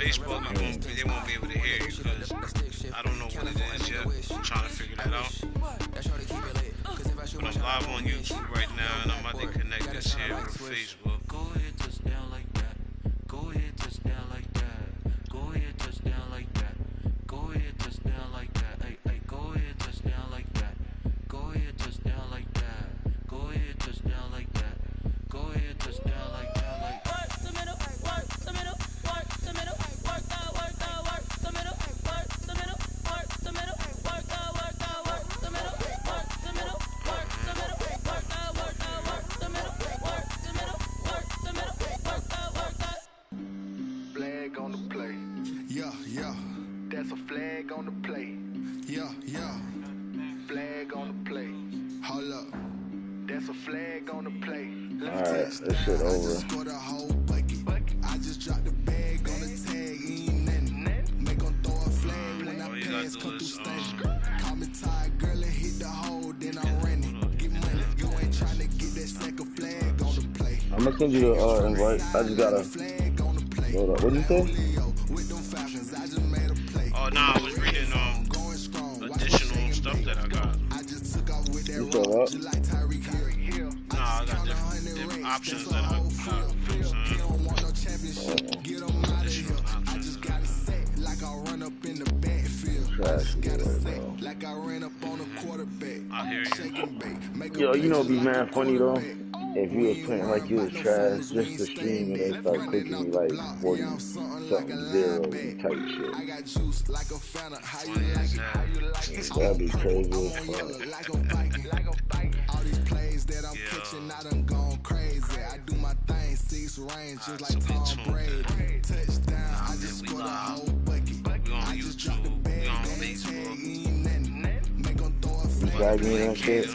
Facebook, they won't be able to hear you because I don't know what it is yet. I'm trying to figure that out. But I'm live on YouTube right now, and I'm about to connect this here with Facebook. Go ahead, touch down like that. Go ahead, touch down like that. Go ahead, touch down like that. Go ahead, touch down like that. Hey, hey, go ahead, touch down like that. Go ahead, touch down like that. Go ahead, touch down like that. Go ahead, touch down like that. Work the middle, work the middle, work the middle, work the middle, work the middle, work the middle, work the middle, work the middle, work the middle, work the middle, work the middle, work the middle, work the middle, work the flag on the play. Yeah, yeah. That's a flag on the play. Yeah, yeah. Flag on the play. Hold up. That's a flag on the play. Alright, this shit over. Scored a whole bucket. I just dropped the bag on the tag. Ain't nothing. Make 'em throw a flag when I pass. Come through stank. Call me tired, girl, and hit the hole. Then I ran it. Get money. You ain't trying to get that second flag on the play. I'm gonna send you the invite. I just gotta. Hold up. What'd you say? Oh, nah, I was reading additional stuff that I got. You said what? Nah, I got different options that I got. Additional options. Trash, bro. I hear you. Yo, you know it'd be mad funny though if you was playing like you was trash just to stream and they start clicking me like 40 something zeros and type shit. That'd be crazy as fuck. All these plays that I'm catching, I done gone crazy. I do my thing, 6 range, just like Tom Brady. Touchdown, I just scored a whole bucket. I just dropped the bag on Facebook. Make 'em throw a flag. You tag me in that shit?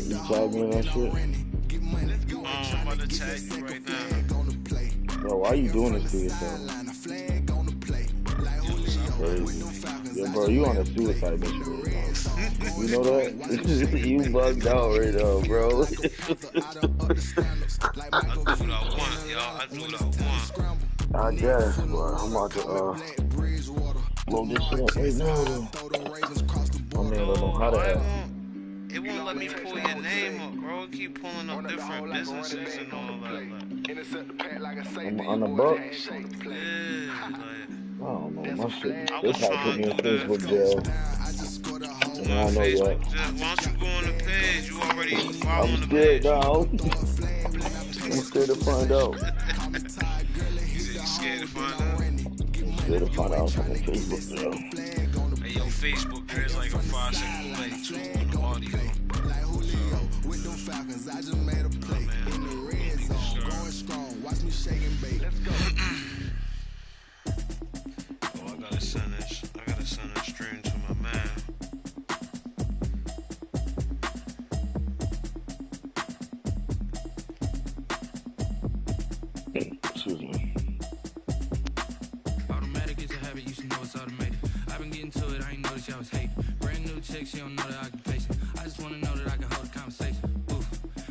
You tag me in that shit? I'm about to tag you right now. Bro, why you doing this to yourself? Crazy. Yeah, bro, you on a suicide mission right now. You know that? You bugged out right now, bro. I do what I want, y'all. I do what I want. I guess, bro. I'm about to load this shit up right now, though. I mean, let them how to act. It won't let me pull your name up, bro. It keep pulling up different businesses and all that. I'm on the book. Yeah, like, I don't know, my shit. I They was probably put trying me to in do that. Facebook jail. And I don't know yet. Why don't you go on the page? You already following I'm the scared, page. dog. I'm scared to find out. You said you scared to find out? I'm scared to find out on Facebook jail. Hey, yo, Facebook, there's like a 5-second delay too on audio. With them Falcons, I just made a play in the red zone, going strong. Watch me shake and bake. Let's go. Oh, I gotta send this stream to my man. Excuse me. Automatic is a habit, you should know it's automated. I've been getting to it, I ain't noticed y'all was hating. Brand new chick, she don't know the occupation. I just wanna know that I can hold a conversation. Oof,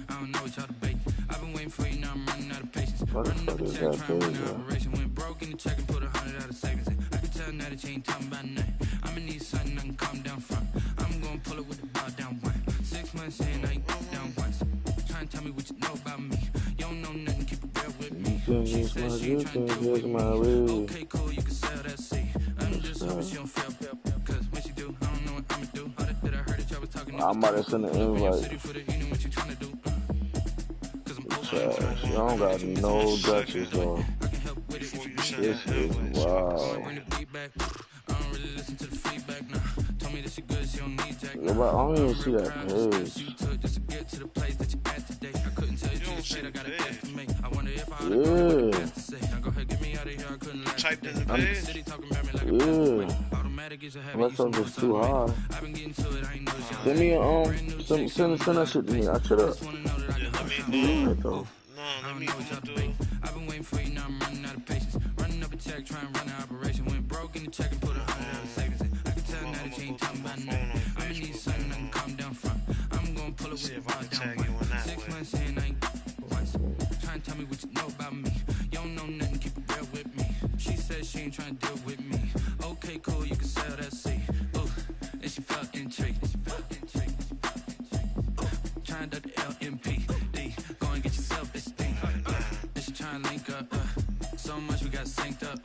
I don't know what y'all debating. I've been waiting for you, now I'm running out of patience. Running up a check, trying to run an operation. Went broke in the check and put 100 out of savings. I can tell now that you ain't talking about nothing. I'ma need something I can calm down from. I'm gonna pull it with the bow down one. 6 months in, I ain't down once. Try and tell me what you know about me. You don't know nothing, keep it real with me. She said she ain't trying to do it with me. Okay, cool, you can sell that seed. I'm just hoping she don't fail. Cause when she do, I don't know what I'ma do. All that I heard that y'all was talking. I'm about to send an invite. You don't got no Dutchess, though. This is wow. Yeah, but I don't even see that page. Yeah. Typed in the page. Yeah. Unless I'm just too high. Send me send that shit to me. I shut up. Yeah, let me I've been waiting for you, now I'm running out of patience. Running up a check, trying to run an operation. Went broke in the check and put 100 out of savings. I can tell now that you ain't talking about nothing. I'ma need something I can calm down from. I'm gonna pull it with the bar down one. 6 months in, I ain't once. Try and tell me what you know about me. You don't know nothing, keep it she ain't trying to deal with me. Okay, cool, you can sell that seat. Ooh, and she felt intrigued. Trying to duck the LMP. D, go and get yourself this thing. And she trying to link up. So much we got synced up.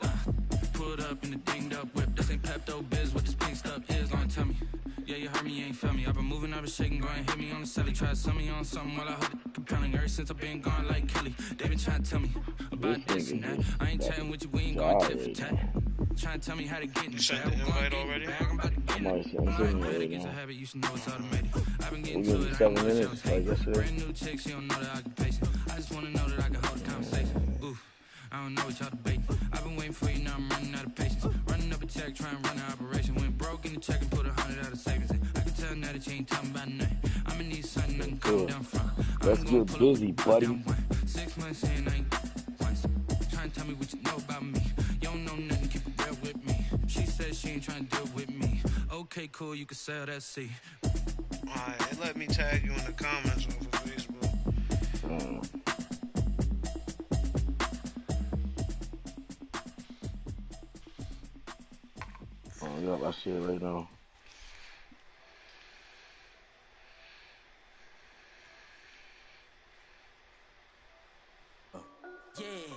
Pulled up in the dinged up whip. This ain't Pepto Biz, what this pink stuff is. Long tell me. Yeah, you heard me, you ain't felt me. I've been moving, I've been shaking, go and hit me on the celly. Try to sell me on something while I hold it compelling. Ever since I've been gone like Kelly, they been trying to tell me about this and that. I ain't chatting with you, we ain't going tit for tat. Trying to tell me how to get in the bag. I'm going to get in the bag, I'm about to get in it. I'm habit, you should know it's automated. I've been getting to it, I ain't know what y'all hate. Brand new chick, she don't know the occupation. I just want to know that I can hold a conversation. Oof, I don't know what y'all debating. I've been waiting for you, now I'm running out of patience. Running up a check, trying to run an operation. Went broke in the check and put 100 out of savings. I can tell now that you ain't talking about nothing. I'm gonna need something I can come down from. Let's get busy, buddy. 6 months in, I ain't once. Trying to tell me what you know about me. You don't know nothing, keep it real with me. She said she ain't trying to deal with me. Okay, cool, you can sell that seat. Alright, let me tag you in the comments over Facebook. Oh, yeah, I see it right now.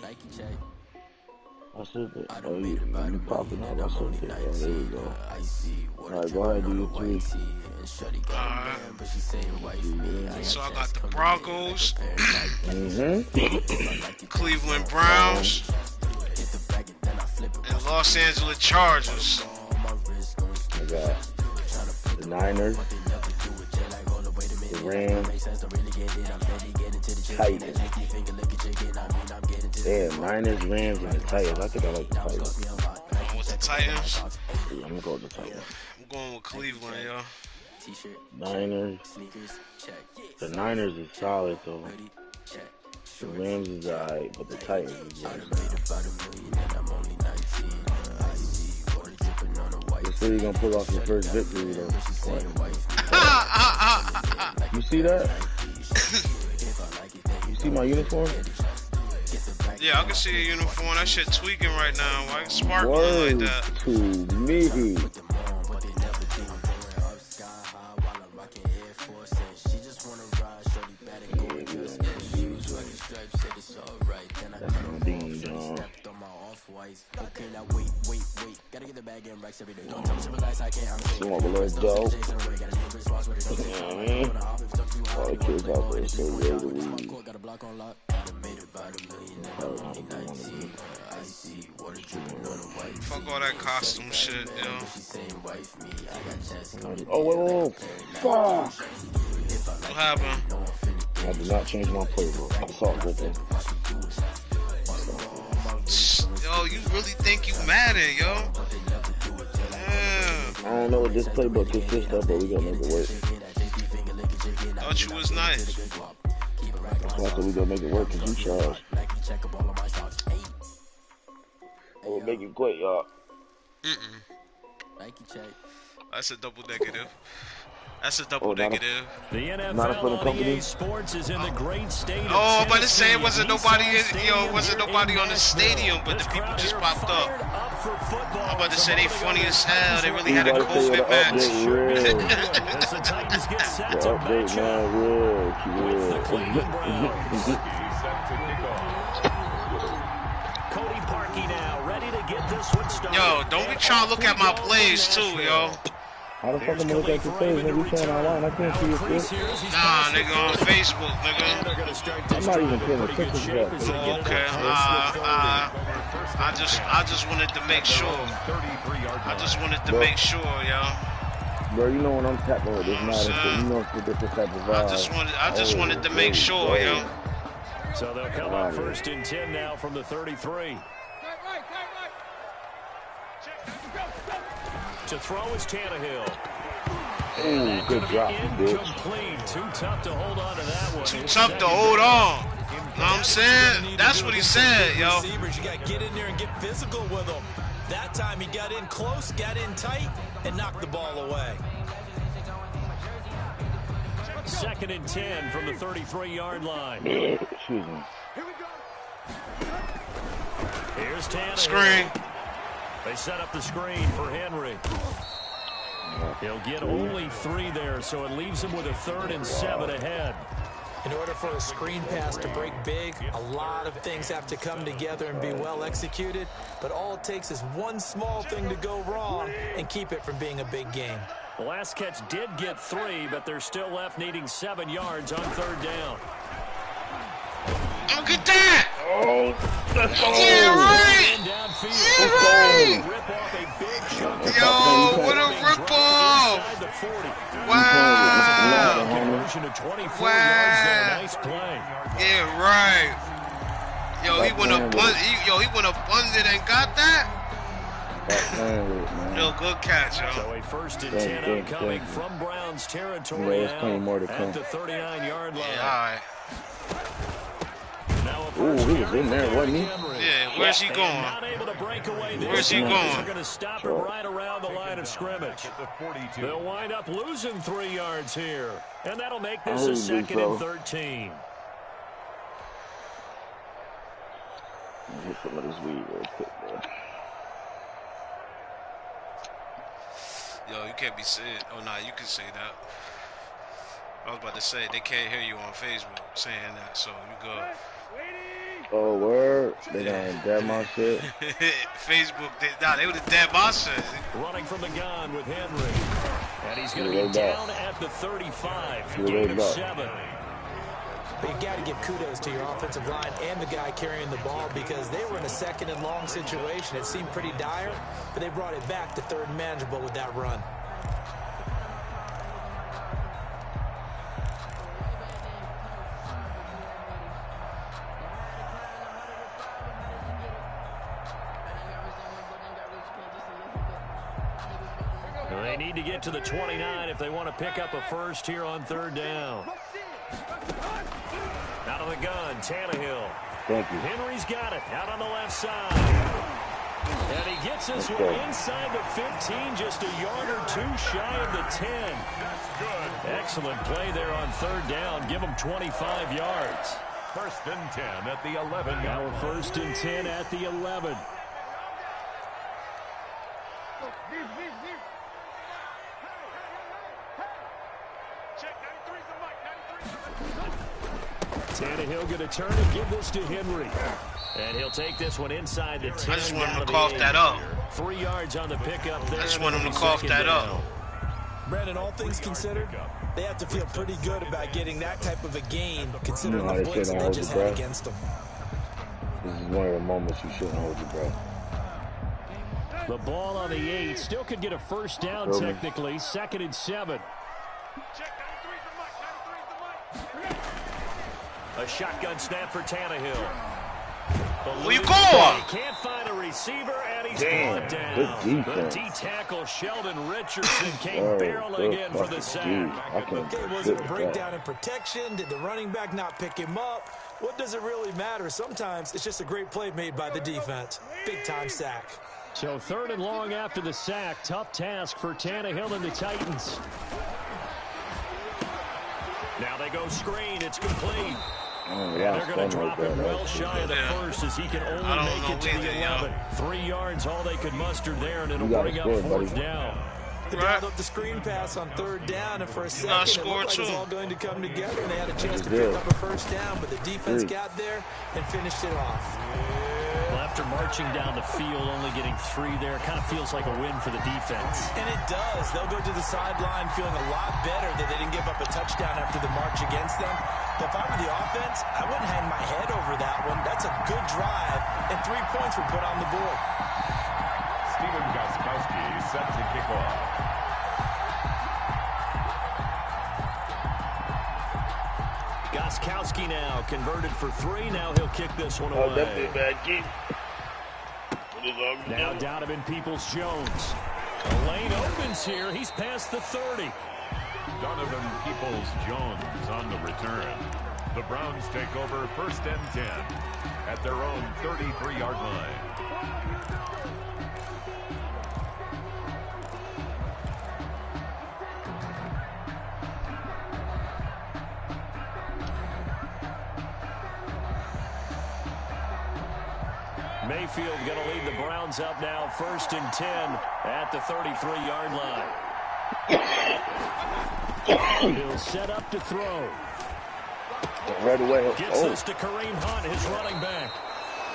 Nike check. I said that. Oh, you popping up. I said that. Oh, there we go. Alright, go ahead, do your three. So I got the Broncos, Cleveland Browns, and Los Angeles Chargers. I got the Niners, the Rams, Titans. Damn, Niners, Rams, and the Titans. I think I like the Titans. Going with the Titans? Yeah, I'm gonna go with the Titans. I'm going with Cleveland, yo. Niners. The Niners is solid, though. The Rams is alright, but the Titans is good. You say you're gonna pull off your first victory, though. You see that? You see my uniform? Yeah, I can see a uniform. That shit tweaking right now. Why it's sparkling Word like that? To me. Some of a little dope. You know what I mean? All the kids out there so ready to leave. Fuck all that costume shit, yo. Oh, whoa. Fuck! What happened? I did not change my playbook. I saw it good though. Yo, you really think you Madden, yo? Yeah. I don't know what this playbook consists of, but we gotta make it work. Thought you was nice. That's why I said we gotta make it work, cause you charged. We'll make it quick, y'all. That's a double negative. That's a double negative. The NFL on EA Sports is in the great state of Oh, I'm about to say Tennessee. it wasn't nobody on the stadium, but the people just popped up. I'm about to say they funny as hell. They really had a COVID match. As the Titans get set The to update, match up man, with the Cleveland Browns. Cody Parkey now, ready to get this one started. Yo, don't be trying to look at my plays too, yo. How the fuck am I looking at your face, nigga? You playing online? I can't see your face. Nah, nigga, on Facebook, nigga. I'm not even paying attention to that. Okay, I just wanted to make sure. I just wanted to make sure, yo. Bro, you know when I'm tapping with this Madden, you know it's a different type of vibe. I just wanted to make sure, yo. So they'll come up first and 10 now from the 33. To throw is Tannehill. Ooh, good drop, bitch. Incomplete. Too tough to hold on to that one. Too tough to hold on. Know what I'm saying? That's what he said, yo. You got to get in there and get physical with him. That time he got in close, got in tight, and knocked the ball away. 2nd and 10 from the 33-yard line. Excuse me. Here's Tannehill. Screen. They set up the screen for Henry. He'll get only 3 there, so it leaves him with a 3rd and 7 ahead. In order for a screen pass to break big, a lot of things have to come together and be well executed, but all it takes is one small thing to go wrong and keep it from being a big game. The last catch did get 3, but they're still left needing 7 yards on 3rd down. Look at that! Oh, that's all. Yeah, right! Rip off a big chunk. Yo, what a rip-off! Wow! Conversion to 24 yards there. Nice play. Yeah, right. Yo, he went up bunted and got that? Yo, good catch, yo. So a 1st and 10 upcoming from Browns territory now at the 39-yard line. Yeah, all right. Ooh, he was in there, wasn't he? Yeah, where's he going? Where's he going? They're going to stop him right around the line of scrimmage. They'll wind up losing 3 yards here, and that'll make this a 2nd and 13. Get some of this weed real quick, bro. Yo, you can't be saying. Oh, nah, you can say that. I was about to say they can't hear you on Facebook saying that, so you good. Oh, word. They done dead my shit. Facebook, they would have dead my shit. Running from the gun with Henry. And he's going to be down at the 35. Gain of 7. But you got to give kudos to your offensive line and the guy carrying the ball because they were in a 2nd and long situation. It seemed pretty dire, but they brought it back to 3rd and manageable with that run. They need to get to the 29 if they want to pick up a 1st here on 3rd down. Out of the gun, Tannehill. Thank you. Henry's got it out on the left side. And he gets this one inside the 15, just a yard or 2 shy of the 10. That's good. Excellent play there on 3rd down. Give him 25 yards. 1st and 10 at the 11. Now 1st and 10 at the 11. Tannehill going to turn and give this to Henry. And he'll take this one inside the 10. I just want him to cough that up. 3 yards on the pickup there. I just want him to cough that up. Brandon, all things considered, they have to feel pretty good about getting that type of a gain, considering the blitz that they just had against them. This is one of the moments you shouldn't hold your breath. The ball on the 8. Still could get a 1st down technically. 2nd and 7. A shotgun snap for Tannehill. Where you going? He can't find a receiver, and he's brought down. The D-tackle, Sheldon Richardson, came barreling in for the sack. Okay, was it a breakdown in protection? Did the running back not pick him up? What does it really matter? Sometimes it's just a great play made by the defense. Big-time sack. So 3rd and long after the sack. Tough task for Tannehill and the Titans. Now they go screen. It's complete. And they're going to drop him well shy of the 1st as he can only make it to the 11. 3 yards, all they could muster there, and it'll bring up 4th down. They dialed up the screen pass on 3rd down, and for a second, it looked like it was all going to come together, and they had a chance to pick up a 1st down, but the defense got there and finished it off. Well, after marching down the field, only getting 3 there, kind of feels like a win for the defense. And it does. They'll go to the sideline feeling a lot better that they didn't give up a touchdown after the march against them. But if I were the offense, I wouldn't hang my head over that one. That's a good drive, and 3 points were put on the board. Steven Gostkowski set to kick off. Gostkowski now converted for 3. Now he'll kick this one away. Definitely a bad kick. Now Donovan Peoples-Jones. The lane opens here. He's past the 30. Donovan Peoples-Jones on the return. The Browns take over 1st and 10 at their own 33-yard line. Mayfield going to lead the Browns up now, 1st and 10 at the 33-yard line. He'll set up to throw. Right away. Gets this to Kareem Hunt, his running back.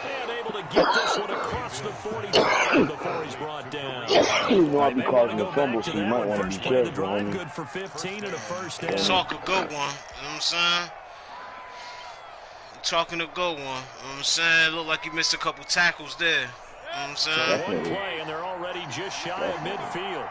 And able to get this one across the 45 before he's brought down. You know I'll be causing a fumble, so you might want to be careful. The drive good for 15 and a first down. Talk a good one. You know what I'm saying? Talking a good one. You know what I'm saying? Looked like he missed a couple tackles there. You know what I'm saying? One play, and they're already just shy of midfield.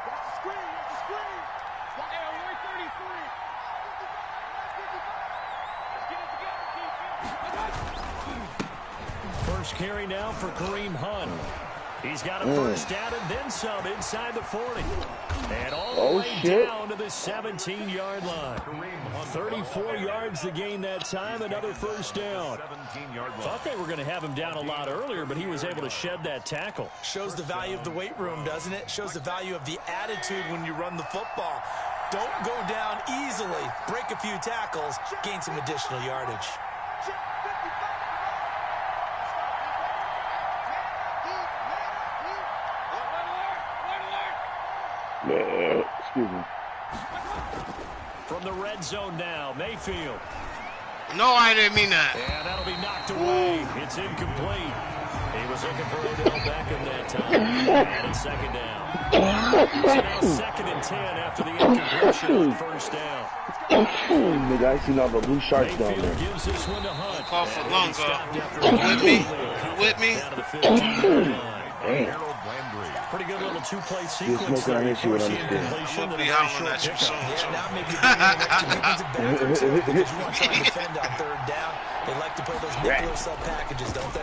First carry now for Kareem Hunt. He's got a first down and then some inside the 40. And all the way down to the 17-yard line. 34 yards to gain that time, another first down. Thought they were going to have him down a lot earlier, but he was able to shed that tackle. Shows the value of the weight room, doesn't it? Shows the value of the attitude when you run the football. Don't go down easily. Break a few tackles, gain some additional yardage. Excuse me. From the red zone now, Mayfield. No, I didn't mean that. And that'll be knocked away. It's incomplete. He was looking for Odell Beckham that time. And it's second down. So now 2nd and 10 after the incompletion on first down. Nigga, I seen all the blue sharks down there. Gives this one to Hunt. Call for longer. You with me? You with me? Down to the 15-yard line. Damn. Pretty good little two-play sequence. Smoking on issue with We'll be howling at you soon. Yeah, now maybe because you want to try to defend on third down. They like to play those nuclear sub packages, don't they?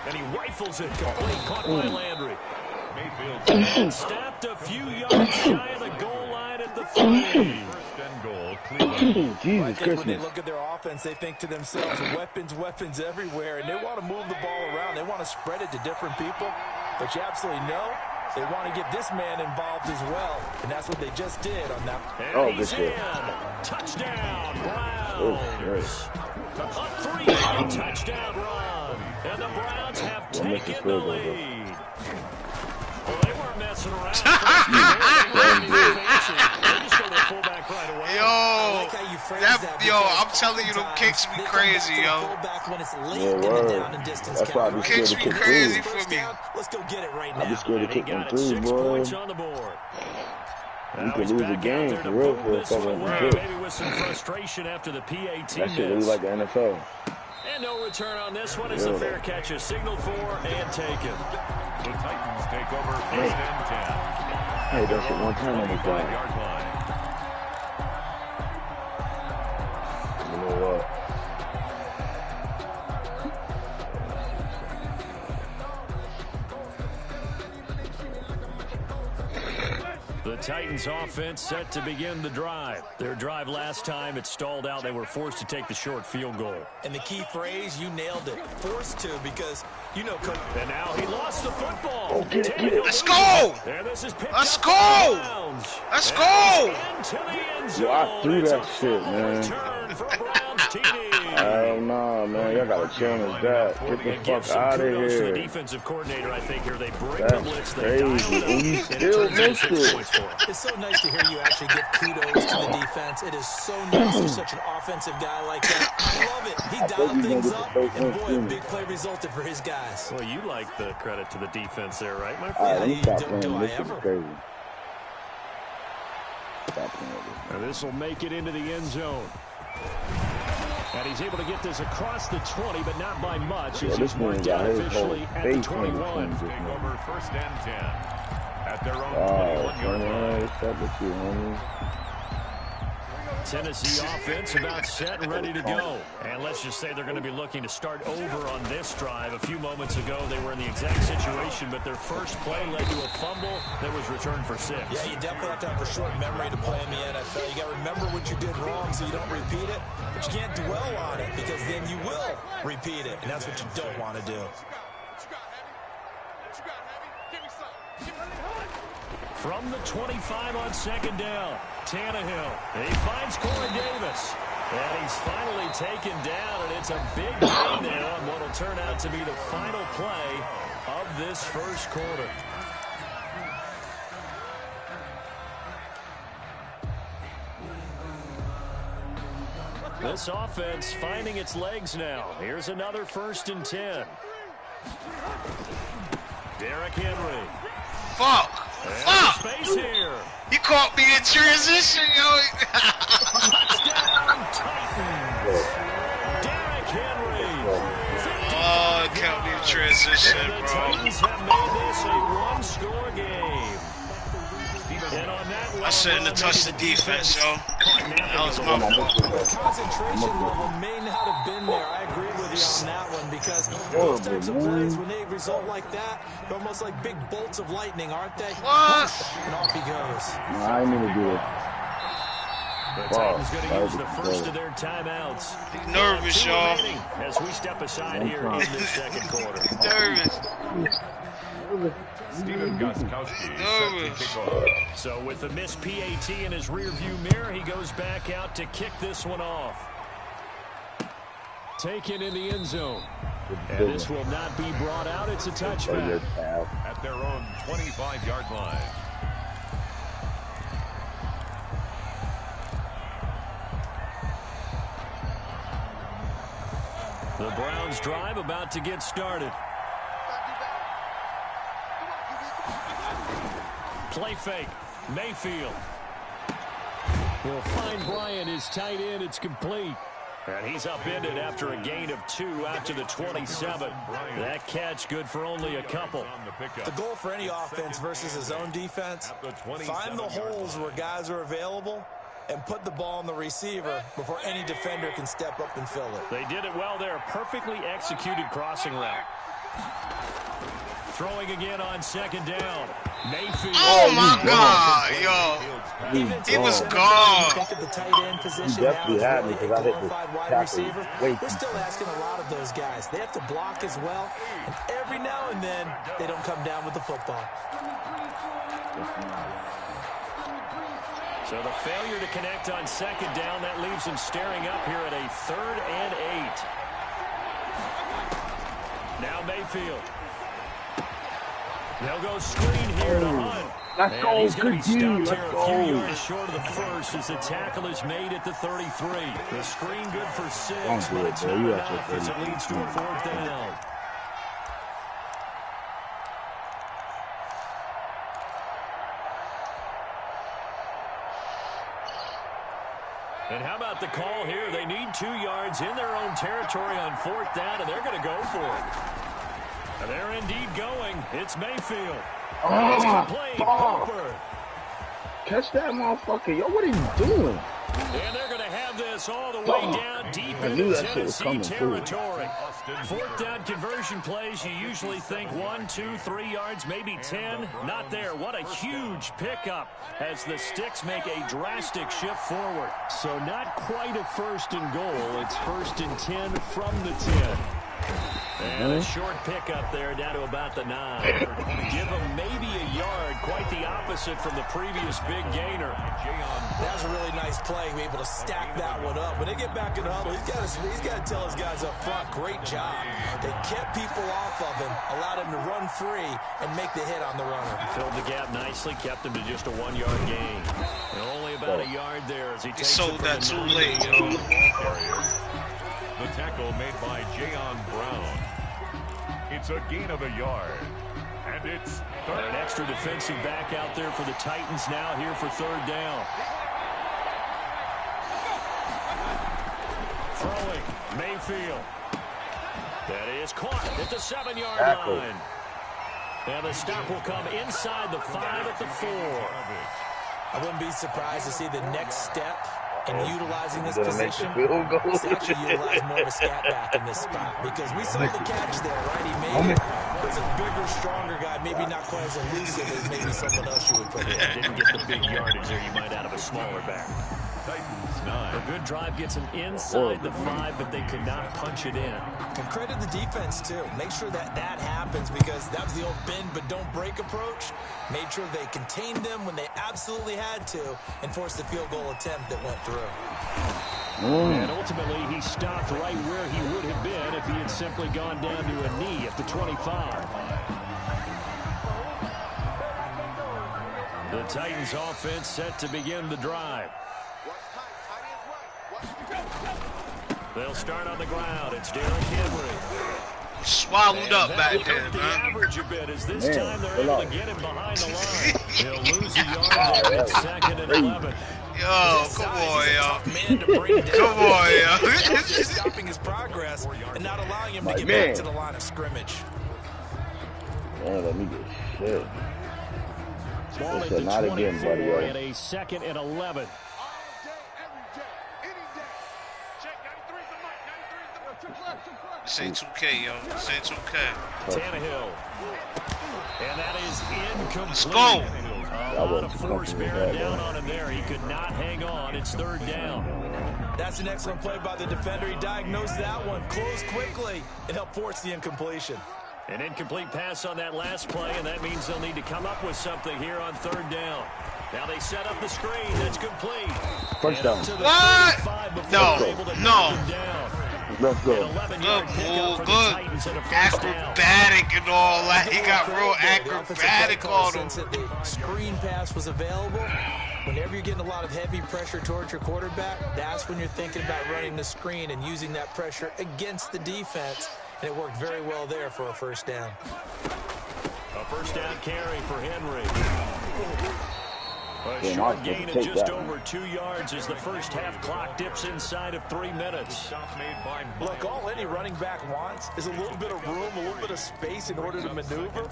And he rifles it complete, caught by Landry. And stopped a few yards shy of the goal line at the 30. Jesus Christmas. When they look at their offense, they think to themselves, weapons everywhere, and they want to move the ball around. They want to spread it to different people. But you absolutely know they want to get this man involved as well, and that's what they just did on that. And he's in. Touchdown, Browns. A 3-yard touchdown run. And the Browns have taken the lead. Well, they weren't messing around. I'm telling you, them kicks be crazy, yo. That's why I be scared Kicks to be kick crazy threes. for me. Let's go get it right now. I be scared to kick them Got threes, 6 boy. points on the board. You could lose a game for real for a fucking kick. Maybe with some frustration after the PAT That shit really like the NFL. And no return on this one. It's a fair catch. A signal for and taken. The Titans take over 1st and 10. Hey, that shit one time on the fly. You know what? The Titans offense set to begin the drive. Their drive last time, it stalled out. They were forced to take the short field goal. And the key phrase, you nailed it. Forced to, because, you know, Coach. And now he lost the football. Oh, get it. Let's go! And this is Let's go! Let's go! Yo, I threw that shit, man. Hell no, man. Y'all gotta challenge that. Get the fuck out of To the here. defensive coordinator, I think, here. They break the That's blitz. They crazy. dial it up, And you and still turns into missed 6 it. points for him. It's so nice to hear you actually give kudos to the defense. It is so nice for such an offensive guy like that. I love it. He dialed things up, and boy, a big play resulted for his guys. Well, you like the credit to the defense there, right, my All friend? right, let me stop Do playing. I This shit is ever? crazy. Stop playing with this. And this will make it into the end zone. And he's able to get this across the 20, but not by much, as Yeah, he's this man marked got down his whole officially at the face on 21. this Take thing. over 1st and 10. At their own Oh, 21-yard line. what's up with you, homie? Tennessee offense about set and ready to go. And let's just say they're going to be looking to start over on this drive. A few moments ago, they were in the exact situation, but their first play led to a fumble that was returned for 6. Yeah, you definitely have to have a short memory to play in the NFL. You got to remember what you did wrong so you don't repeat it, but you can't dwell on it because then you will repeat it, and that's what you don't want to do. From the 25 on 2nd down, Tannehill. He finds Corey Davis. And he's finally taken down, and it's a big gain there on what will turn to be the final play of this first quarter. This offense finding its legs now. Here's another 1st and 10. Derrick Henry. Fuck! Fuck! Space here. You caught me in transition, yo. Touchdown, Titans. Derrick Henry. Oh, it caught me in transition, The bro. Titans have made this a one-score game. And on that one, I shouldn't have touched the defense, yo. That was my fault. Concentration level may not have been there. I agree with you on that one because those types of plays, when they result like that, they're almost like big bolts of lightning, aren't they? What? And off he goes. No, I didn't mean to do it. The Titans going to use the first of their timeouts. Nervous, y'all. As we step aside here in the second quarter. Nervous. Steven Gostkowski set to kick off. So with the missed PAT in his rearview mirror, he goes back out to kick this one off. Taken in the end zone. And this will not be brought out. It's a touchback. At their own 25-yard line. The Browns drive about to get started. Play fake. Mayfield. He'll find Bryant, his tight end. It's complete. And he's upended after a gain of 2 out to the 27. That catch good for only a couple. The goal for any offense versus his own defense, find the holes where guys are available and put the ball on the receiver before any defender can step up and fill it. They did it well there. Perfectly executed crossing route. Throwing again on 2nd down. Mayfield. Oh my God, yo. He was gone. He definitely had me because I hit the tackle. We're still asking a lot of those guys. They have to block as well. And every now and then, they don't come down with the football. So the failure to connect on 2nd down, that leaves him staring up here at a 3rd and 8. Now Mayfield. They'll go screen here to Hunt. Let's go, He's going to be stopped here let's a few go. yards short of the first as the tackle is made at the 33. The screen good for 6, but it's not enough as it leads to a 4th down. And how about the call here? They need 2 yards in their own territory on 4th down, and they're going to go for it. And they're indeed going. It's Mayfield. It's complete. Hooper. Catch that motherfucker. Yo, what are you doing? And they're going to have this all the way down deep into Tennessee territory. 4th down conversion plays, you usually think 1, 2, 3 yards, maybe 10. Not there. What a huge pickup as the Sticks make a drastic shift forward. So not quite a 1st and goal. It's 1st and 10 from the 10. And a short pickup there down to about the 9. Give him maybe a yard, quite the opposite from the previous big gainer. That was a really nice play, be able to stack that one up. When they get back in the huddle, he's got to tell his guys up front, great job. They kept people off of him, allowed him to run free, and make the hit on the runner. Filled the gap nicely, kept him to just a 1-yard gain. And only about a yard there as he takes sold that too late, yo. The tackle made by Jayon Brown. It's a gain of a yard. And it's third. And an extra defensive back out there for the Titans now here for 3rd down. Throwing, Mayfield. That is caught at the 7-yard line. And the stop will come inside the 5 at the 4. I wouldn't be surprised to see the next step in utilizing this position. Let's actually utilize more of a scat back in this spot because we saw the catch there, right? He made it. It's a bigger, stronger guy, maybe not quite as elusive as maybe someone else you would put in. Didn't get the big yardage there you might out of a smaller back. Titans 9. A good drive gets them inside the 5, but they could not punch it in. And credit the defense, too. Make sure that happens because that was the old bend but don't break approach. Made sure they contained them when they absolutely had to and forced the field goal attempt that went through. And ultimately, he stopped right where he would have been if he had simply gone down to a knee at the 25. The Titans offense set to begin the drive. They'll start on the ground. It's Derrick Henry. Swallowed up back there, the man. Average a bit as this time they're able to get him behind the line. He'll lose a yard there at 2nd and 11. Yo, come on, yo. Come on, yo. Stopping his progress and not allowing him to get back to the line of scrimmage. Man, let me get shit. Ball at said, the not 24 again, buddy. and a 2nd and 11. This ain't 2K, yo. This ain't 2K. Tannehill. And that is incomplete. Let's go. A lot of force bearing down on him there. He could not hang on. It's 3rd down. That's an excellent play by the defender. He diagnosed that one, closed quickly, and helped force the incompletion. An incomplete pass on that last play, and that means they'll need to come up with something here on 3rd down. Now they set up the screen. That's complete. First down. What? No. Let's go. Good move, good. Acrobatic and all that. He got real acrobatic on him. The screen pass was available. Whenever you're getting a lot of heavy pressure towards your quarterback, that's when you're thinking about running the screen and using that pressure against the defense. And it worked very well there for a 1st down. A 1st down carry for Henry. A short gain of just over 2 yards as the first half clock dips inside of 3 minutes. Look, all any running back wants is a little bit of room, a little bit of space in order to maneuver.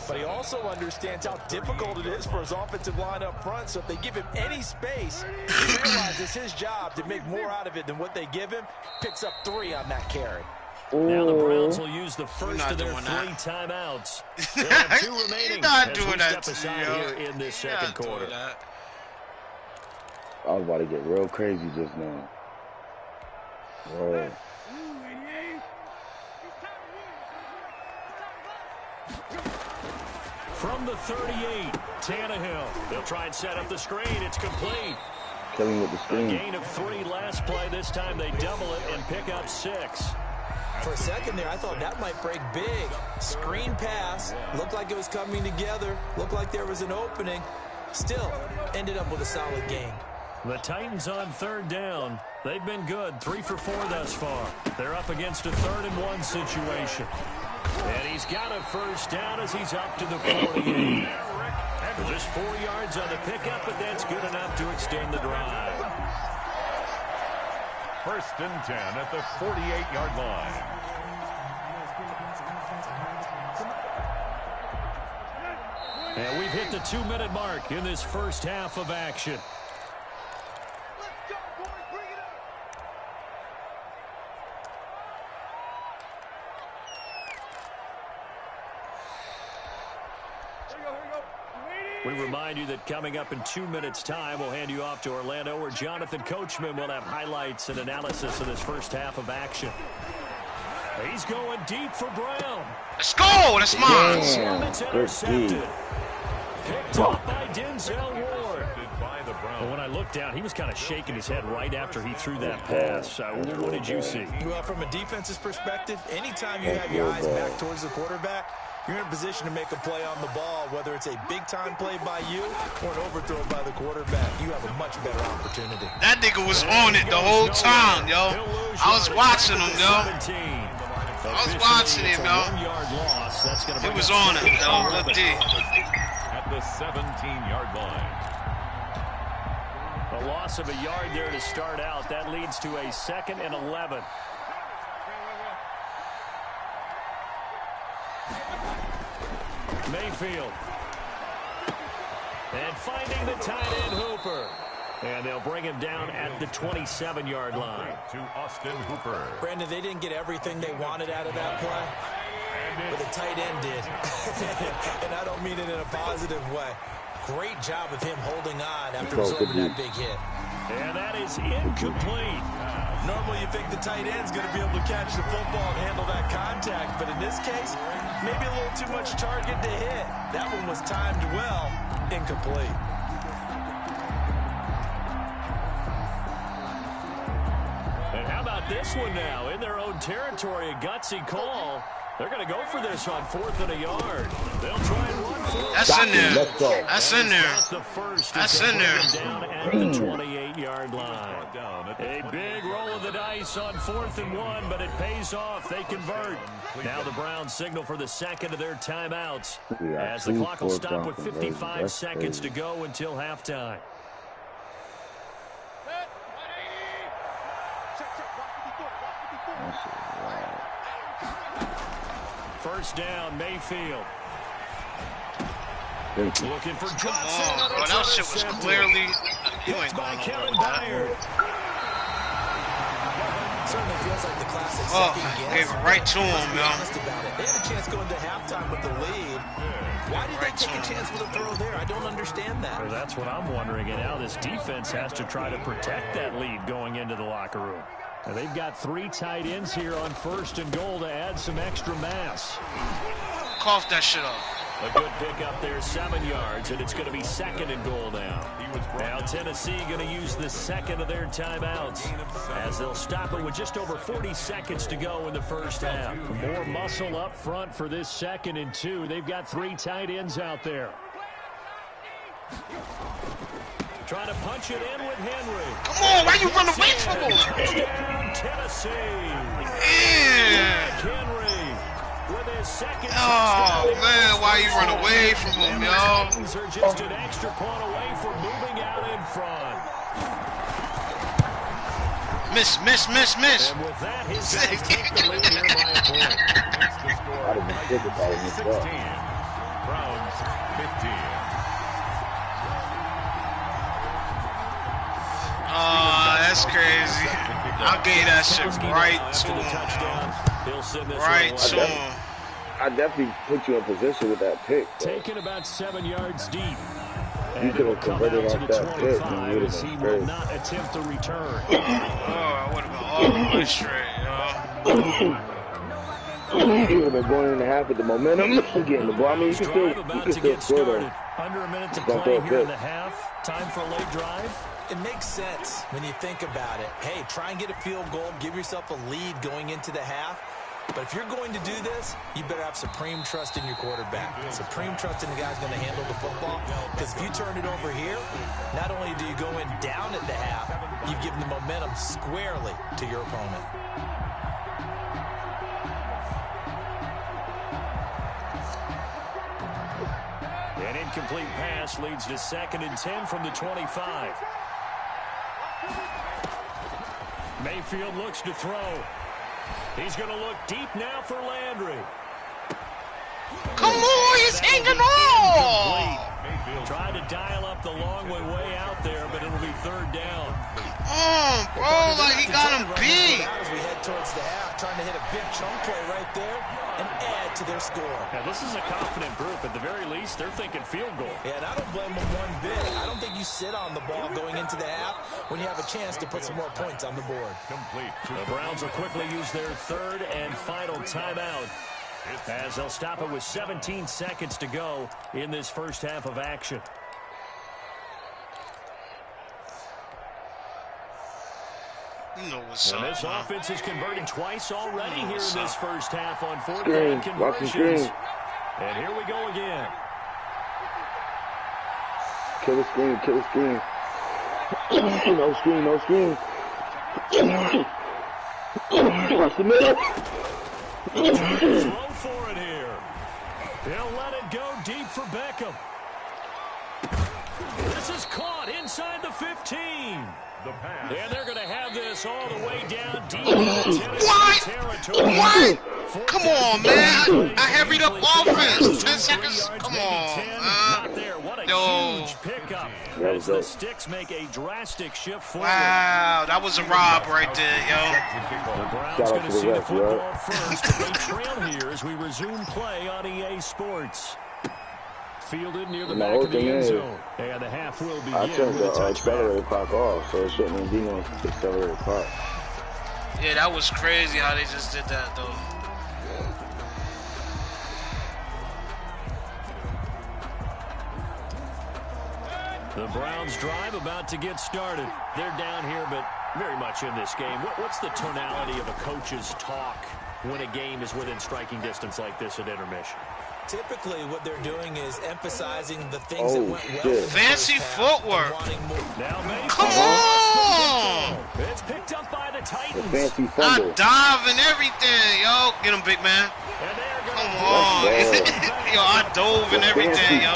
But he also understands how difficult it is for his offensive line up front. So if they give him any space, he realizes his job to make more out of it than what they give him. Picks up 3 on that carry. Now the Browns will use the first of their 3 timeouts. They'll have 2 remaining. You're not doing that to here in this 2nd quarter. I was about to get real crazy just now. Whoa. From the 38, Tannehill. They'll try and set up the screen. It's complete. Killing with the screen. A gain of 3 last play. This time they double it and pick up 6. For a second there, I thought that might break big. Screen pass. Looked like it was coming together. Looked like there was an opening. Still, ended up with a solid gain. The Titans on 3rd down. They've been good. 3 for 4 thus far. They're up against a 3rd and 1 situation. And he's got a 1st down as he's up to the 48. Just 4 yards on the pickup, but that's good enough to extend the drive. 1st and 10 at the 48-yard line. And we've hit the 2-minute mark in this first half of action. We remind you that coming up in 2 minutes' time, we'll hand you off to Orlando, where Jonathan Coachman will have highlights and analysis of this first half of action. He's going deep for Brown. Let's go. That's mine. It's intercepted. Picked up by Denzel Ward. But when I looked down, he was kind of shaking his head right after he threw that pass. What did you see? Well, from a defense's perspective, anytime you have your eyes back towards the quarterback, you're in a position to make a play on the ball, whether it's a big-time play by you or an overthrow by the quarterback. You have a much better opportunity. That nigga was on it the whole time, yo. I was watching him, yo. I was watching him, yo. He was on it, yo. Look D. At the 17-yard line. A loss of a yard there to start out. That leads to a 2nd and 11. Mayfield. And finding the tight end Hooper. And they'll bring him down at the 27-yard line. To Austin Hooper. Brandon, they didn't get everything they wanted out of that play, but the tight end did. And I don't mean it in a positive way. Great job of him holding on after absorbing that big hit. And that is incomplete. Normally you think the tight end's going to be able to catch the football and handle that contact, but in this case, maybe a little too much target to hit. That one was timed well, incomplete. this one now. In their own territory, a gutsy call. They're going to go for this on 4th and a yard. They'll try and run for it. That's in there. Let's go. That's in there. That's in there. Down at the 28-yard line. A big roll of the dice on 4th and 1, but it pays off. They convert. Now the Browns signal for the second of their timeouts as the clock will stop with 55 seconds to go until halftime. First down, Mayfield. Looking for Johnson. Oh, bro, that shit was clearly... You ain't going nowhere with that. Certainly feels like the classic Oh, second gave it right to him, yo. They had a chance going to halftime with the lead. Why did they take a chance with a throw there? I don't understand that. Well, that's what I'm wondering. And now this defense has to try to protect that lead going into the locker room. Now they've got 3 tight ends here on 1st and goal to add some extra mass. Cough that shit up. A good pick up there, 7 yards, and it's going to be 2nd and goal now. Now Tennessee going to use the second of their timeouts as they'll stop it with just over 40 seconds to go in the first half. More muscle up front for this 2nd and 2. They've got 3 tight ends out there. Trying to punch it in with Henry. Come on, why you run away from him? Touchdown, Tennessee. Yeah. Henry with his second. Oh, man, why you run away from him, yo? Titans are just an extra point away from moving out in front. Miss. And with that, his guys take the lead here by a point. I'd have been good about it. 16. Browns 15. That's crazy. I gave that shit right to him. Right to him. I definitely put you in position with that pick. Taken about 7 yards deep. You could have converted off that pick and you would He have will been not attempt to return. Oh, I would have been all the way straight, yo. You would have been going in the half with the momentum, getting the ball. I mean, you can still score though. Under a minute to play here in the half. Time for a late drive. It makes sense when you think about it. Hey, try and get a field goal, give yourself a lead going into the half. But if you're going to do this, you better have supreme trust in your quarterback. Supreme trust in the guy's going to handle the football. Because if you turn it over here, not only do you go in down at the half, you've given the momentum squarely to your opponent. An incomplete pass leads to 2nd and 10 from the 25. Mayfield looks to throw. He's going to look deep now for Landry. Come on, he's hanging on. Trying to dial up the long way out there, but it'll be 3rd down. Come on, bro, like he got him beat. As we head towards the half, trying to hit a big chunk play right there and add to their score. Now, this is a confident group. At the very least, they're thinking field goal. Yeah, and I don't blame them one bit. I don't think you sit on the ball going into the half when you have a chance to put some more points on the board. Complete. The Browns will quickly use their 3rd and final timeout as they'll stop it with 17 seconds to go in this first half of action. You know what's up, This man. offense is converting twice already here in What's this up? first half on 4th Screen. down Watch the conversions. screen. And here we go again. Kill the screen, kill the screen. No screen, no screen. Watch the middle. Throw for it here. They'll let it go deep for Beckham. This is caught inside the 15. The pass. And they're going to have this all the way down deep into Tennessee What? territory. What? Come on, man. I hurried up offense. 10 seconds. Come on, Not there. What a Yo. huge pickup. That As was the dope. Sticks make a drastic shift forward. Wow, that was a rob right there, yo. The Browns Shout out going to to the see the ref, football right? first. They trail here as we resume play on EA Sports. Fielded near the And the back whole of the thing end is, zone. And the half will begin I turned with a the touchback. accelerator clock off, so it shouldn't be no accelerator clock. Yeah, that was crazy how they just did that, though. The Browns drive about to get started. They're down here, but very much in this game. What's the tonality of a coach's talk when a game is within striking distance like this at intermission? Typically, what they're doing is emphasizing the things that went well. In the fancy footwork. Now, come on! It's picked up by the Titans. Fancy I fumble. dive and everything, yo. Get him, big man. Come on. Yo, I dove and everything, yo.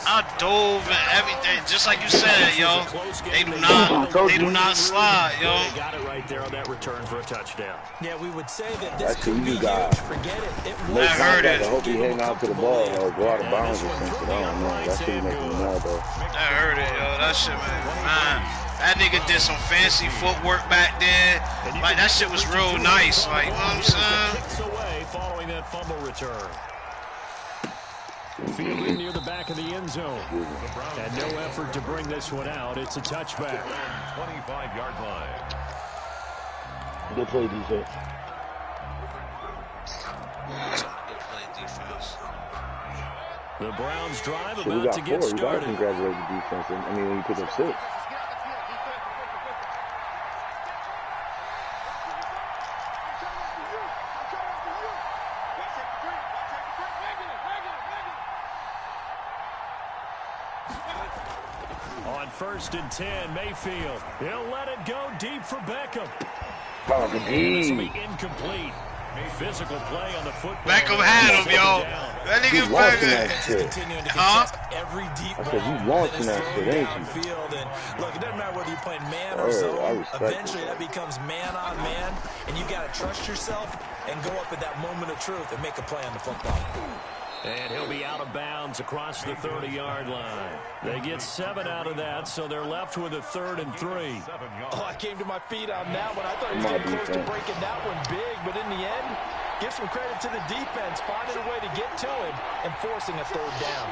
I dove and everything, just like you said, yo. They do not slide, yo. They got it right there on that return for a touchdown. Yeah, we would say that this could be huge. Forget it. I heard it. I hope he hang on to the ball or go out of bounds or something. I don't know. That shit make me mad, though. I heard it, yo. That shit, man. That nigga did some fancy footwork back there. Like, that shit was real nice. Like, you know what I'm saying? Away following that fumble return. Fielding near the back of the end zone. And no effort to bring this one out. It's a touchback. 25-yard line. Good play, defense. The Browns drive So about to get started. You gotta congratulate the defense. I mean, when you pick up 6. On 1st and 10, Mayfield. He'll let it go deep for Beckham. This will be incomplete. Physical play on the football. Beckham had him, yo. That nigga continuing to contest every deep ball you launching that shit, ain't you? Downfield. And look, it doesn't matter whether you're playing man or zone. Eventually, that becomes man on man, and you got to trust yourself and go up at that moment of truth and make a play on the football. And he'll be out of bounds across the 30-yard line. They get 7 out of that, so they're left with a 3rd and 3. Oh, I came to my feet on that one. I thought he was getting close to breaking that one big, but in the end, give some credit to the defense, finding a way to get to him and forcing a 3rd down.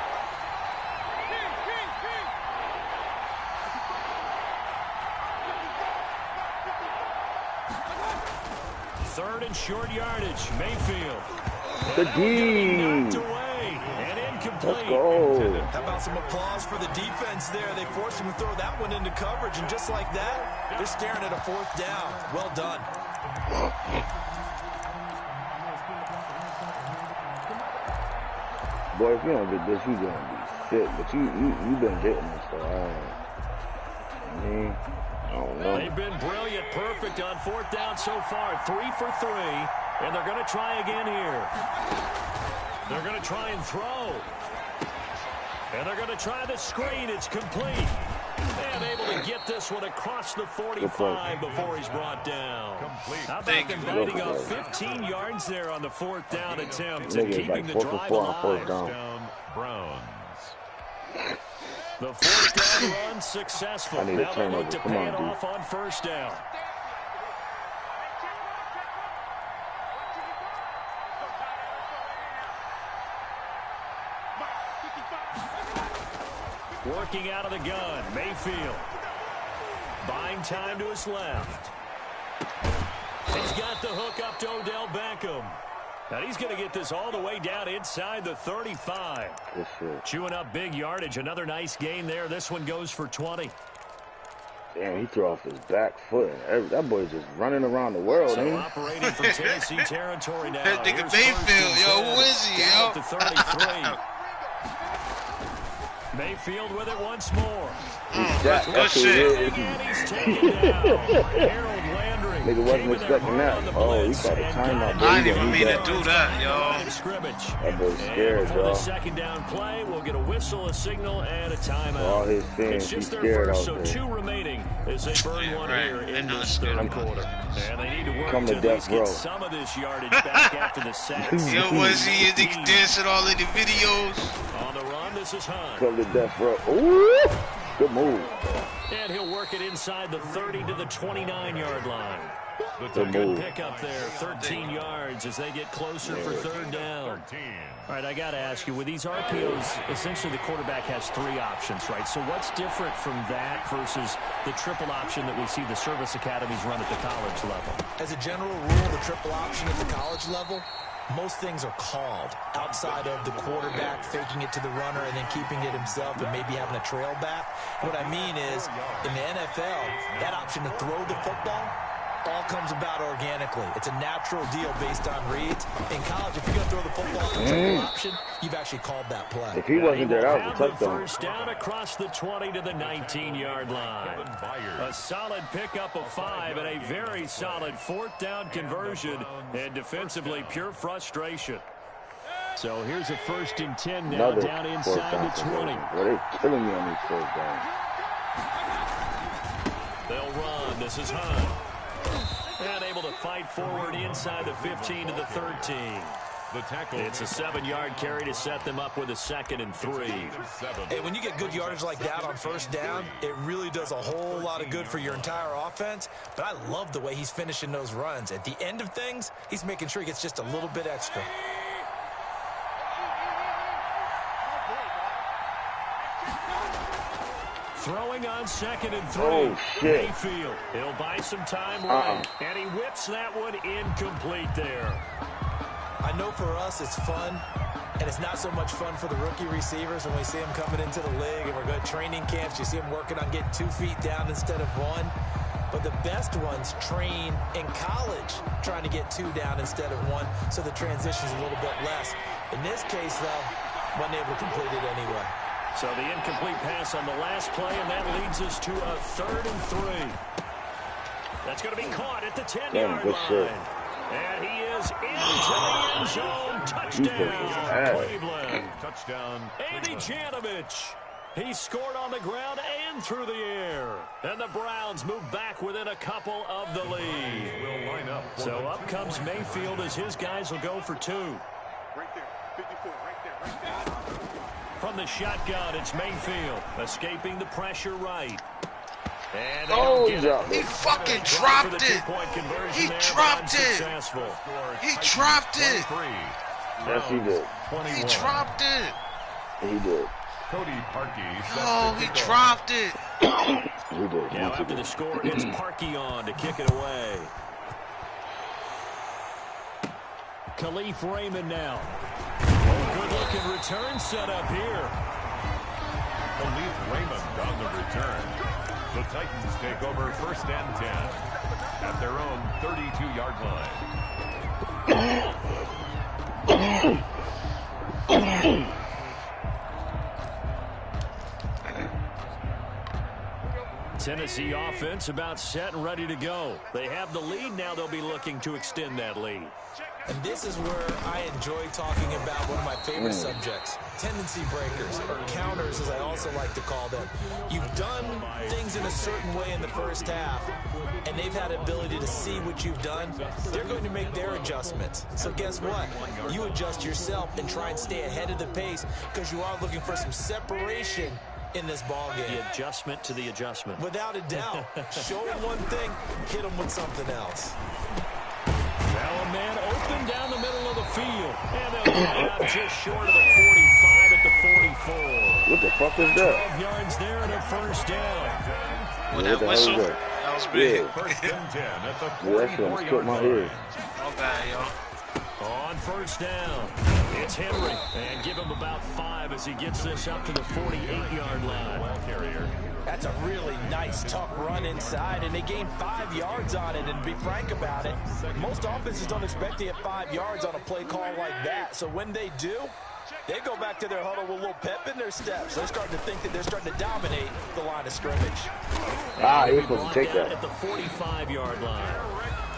Third and short yardage. Mayfield. The D. And incomplete. Let's go. How about some applause for the defense there? They forced him to throw that one into coverage, and just like that, they're staring at a 4th down. Well done. Boy, if you don't get this, you gonna be sick. But you been getting this, so I don't know. They've been brilliant, perfect on 4th down so far. 3 for 3, and they're going to try again here. They're going to try and throw. And they're going to try the screen. It's complete. And able to get this one across the 45 before he's brought down. How about them biting off 15 yards there on the 4th down attempt and keeping the drive alive? Browns. The 4th down run successful. Now they look to pay it off on 1st down. Working out of the gun, Mayfield. Buying time to his left. He's got the hook up to Odell Beckham. And he's going to get this all the way down inside the 35. Chewing up big yardage. Another nice gain there. This one goes for 20. Damn, he threw off his back foot. That boy's just running around the world, so operating from Tennessee territory now. That nigga Mayfield, yo, who is he, yo? To 33. Mayfield with it once more. Good shit. And he's taken down. Harold Landry. Nigga wasn't expecting that. Oh, he caught a timeout. I didn't even mean to do that, yo. That boy's scared, before the 2nd down play, we'll get a whistle, a signal, and a timeout. All his fans, it's just their first, so 2 remaining as they burn one here in this 3rd quarter. And they need to work to at least get some of this yardage back after the sacks. Yo, was he in the dancing all in the videos? On the run, this is Hunt. Come to death row. Ooh, good move. And he'll work it inside the 30 to the 29-yard line. That's a good pickup there, 13 yards as they get closer for 3rd down. 13. All right, I got to ask you, with these RPOs, essentially the quarterback has 3 options, right? So what's different from that versus the triple option that we see the service academies run at the college level? As a general rule, the triple option at the college level most things are called outside of the quarterback faking it to the runner and then keeping it himself and maybe having a trail back. What I mean is, in the NFL, that option to throw the football all comes about organically. It's a natural deal based on reads. In college, if you're going to throw the football as a option, you've actually called that play. If he wasn't there, that was a touchdown. First down across the 20 to the 19-yard line. A solid pickup of 5 and a very solid 4th down conversion, and defensively pure frustration. So here's a 1st and 10 now. Another down inside the 20. Well, they're killing me on these 4th downs. They'll run. This is Hunt. And able to fight forward inside the 15 to the 13. The tackle. It's a 7-yard carry to set them up with a 2nd and 3. Hey, when you get good yardage like that on 1st down, it really does a whole lot of good for your entire offense. But I love the way he's finishing those runs. At the end of things, he's making sure he gets just a little bit extra. Throwing on 2nd and 3. Oh, shit. Mayfield. He'll buy some time right. And he whips that one incomplete there. I know for us it's fun, and it's not so much fun for the rookie receivers when we see them coming into the league and we're going to training camps. You see them working on getting 2 feet down instead of 1. But the best ones train in college trying to get 2 down instead of 1, so the transition's a little bit less. In this case, though, wasn't able to complete it anyway. So the incomplete pass on the last play, and that leads us to a 3rd and 3. That's going to be caught at the 10-yard line. Shit. And he is into the end zone. Touchdown, Cleveland. Touchdown. Andy Janovich. He scored on the ground and through the air. And the Browns move back within a couple of the lead. Will line up. So up comes Mayfield as his guys will go for 2. Right there, 54, right there. From the shotgun, it's Mayfield escaping the pressure right. And he fucking dropped it. He dropped it. He dropped it. Yes, he did. He dropped it. He did. Cody Parkey. Oh, he dropped it. He did. Now after the score, it's Parkey on to kick it away. Khalif Raymond now. Good-looking return set up here. Khalif Raymond on the return. The Titans take over 1st and 10 at their own 32-yard line. Tennessee offense about set and ready to go. They have the lead now. They'll be looking to extend that lead. And this is where I enjoy talking about one of my favorite subjects, tendency breakers, or counters as I also like to call them. You've done things in a certain way in the first half, and they've had the ability to see what you've done. They're going to make their adjustments. So guess what? You adjust yourself and try and stay ahead of the pace because you are looking for some separation in this ball game. The adjustment to the adjustment. Without a doubt. Show them one thing, hit them with something else. Now a man open down the middle of the field. And they'll get it out just short of the 45 at the 44. What the fuck is that? 12 yards there and a 1st down. With that whistle, that was big. First and 10 at the Yeah, that shit cut my head. Oh, bad, y'all. On 1st down, it's Henry. And give him about 5 as he gets this up to the 48-yard line. That's a really nice, tough run inside, and they gained 5 yards on it. And to be frank about it, most offenses don't expect to get 5 yards on a play call like that. So when they do, they go back to their huddle with a little pep in their steps. They're starting to think that they're starting to dominate the line of scrimmage. He's supposed to take that. At the 45-yard line.